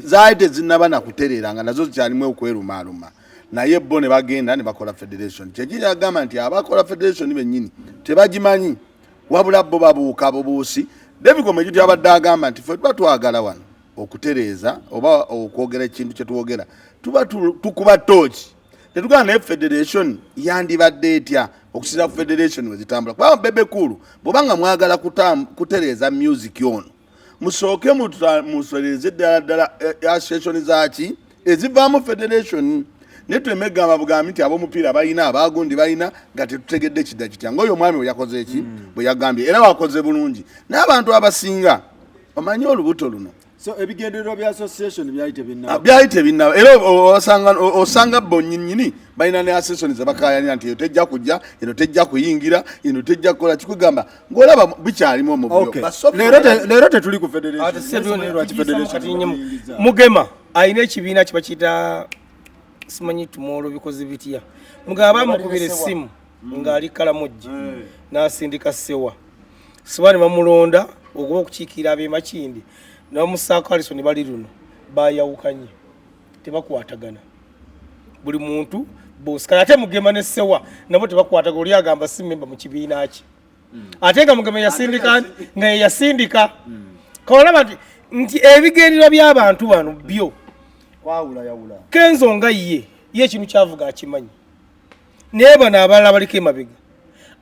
zaali tezinnaba nakutereera nga nazo zikyalimu okwerumaaluma naye bo ne bagenda ne bakola federation kyekiri agamba nti abakola federation bennyini tebagimanyi wabula bo babuuka bubuusi David Komejju yabadde agamba nti ffe tuba twagala wano okutereeza oba okwogera ekintu kye twogera tuba tukuba tooki tetugana naye federation yandibadde etya okusira federation wezitambula kuba bebe kulu bwobanga mwagala kutereeza music ono musooke musolereze ddala association zaaki ezivaamu federation ne twemegamba bugambi nti ab'omupiira balina abagundi balina nga tetutegedde kidda kitya ng'oyo omwami bwe yakoze eki bwe yagambye era wakoze bulungi n'abantu abasinga omanyi olubuto luno so ebigendererwa bya association byali tebinnaba era osanga bo nnyinnyini balina ne association ze bakayanira nti eyo tejja kujja eno tejja kuyingira eno tejja kukola kikugamba ng'olaba bikyalimu omubyo leero tetuli ku Mugema alina ekibiina kye bakiyita simanyi tumolo bikoze bitya mugaba mukubira essimu ng'ali Kalamoji n'asindika Sewa Sibani bamulonda okuba okukiikira ab'emakindi n'omusaako Alisoni bali luno bayawukanye tebakwatagana buli muntu bosikala ate Mugema ne Sewa nabo tebakwatagana oli agamba si memba mu kibiina kye ate nga Mugema yasindika kolaba nti ebigendera by'abantu bano byo yawula Kenzo nga ye ekintu kyavuga akimanyi naye bano abalala baliko emabega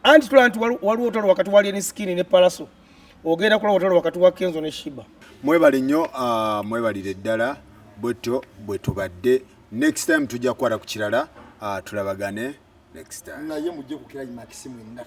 anti tulanti waliwo otalo wakati wali ne skini ne palaso ogenda kula otalo wakati wa Kenzo ne Shiba mwebale nnyo mwebalire ddala bwetyo bwe tubadde next time tujja kukwata ku kirala tulabagane next time naye mujje ku kirala maximum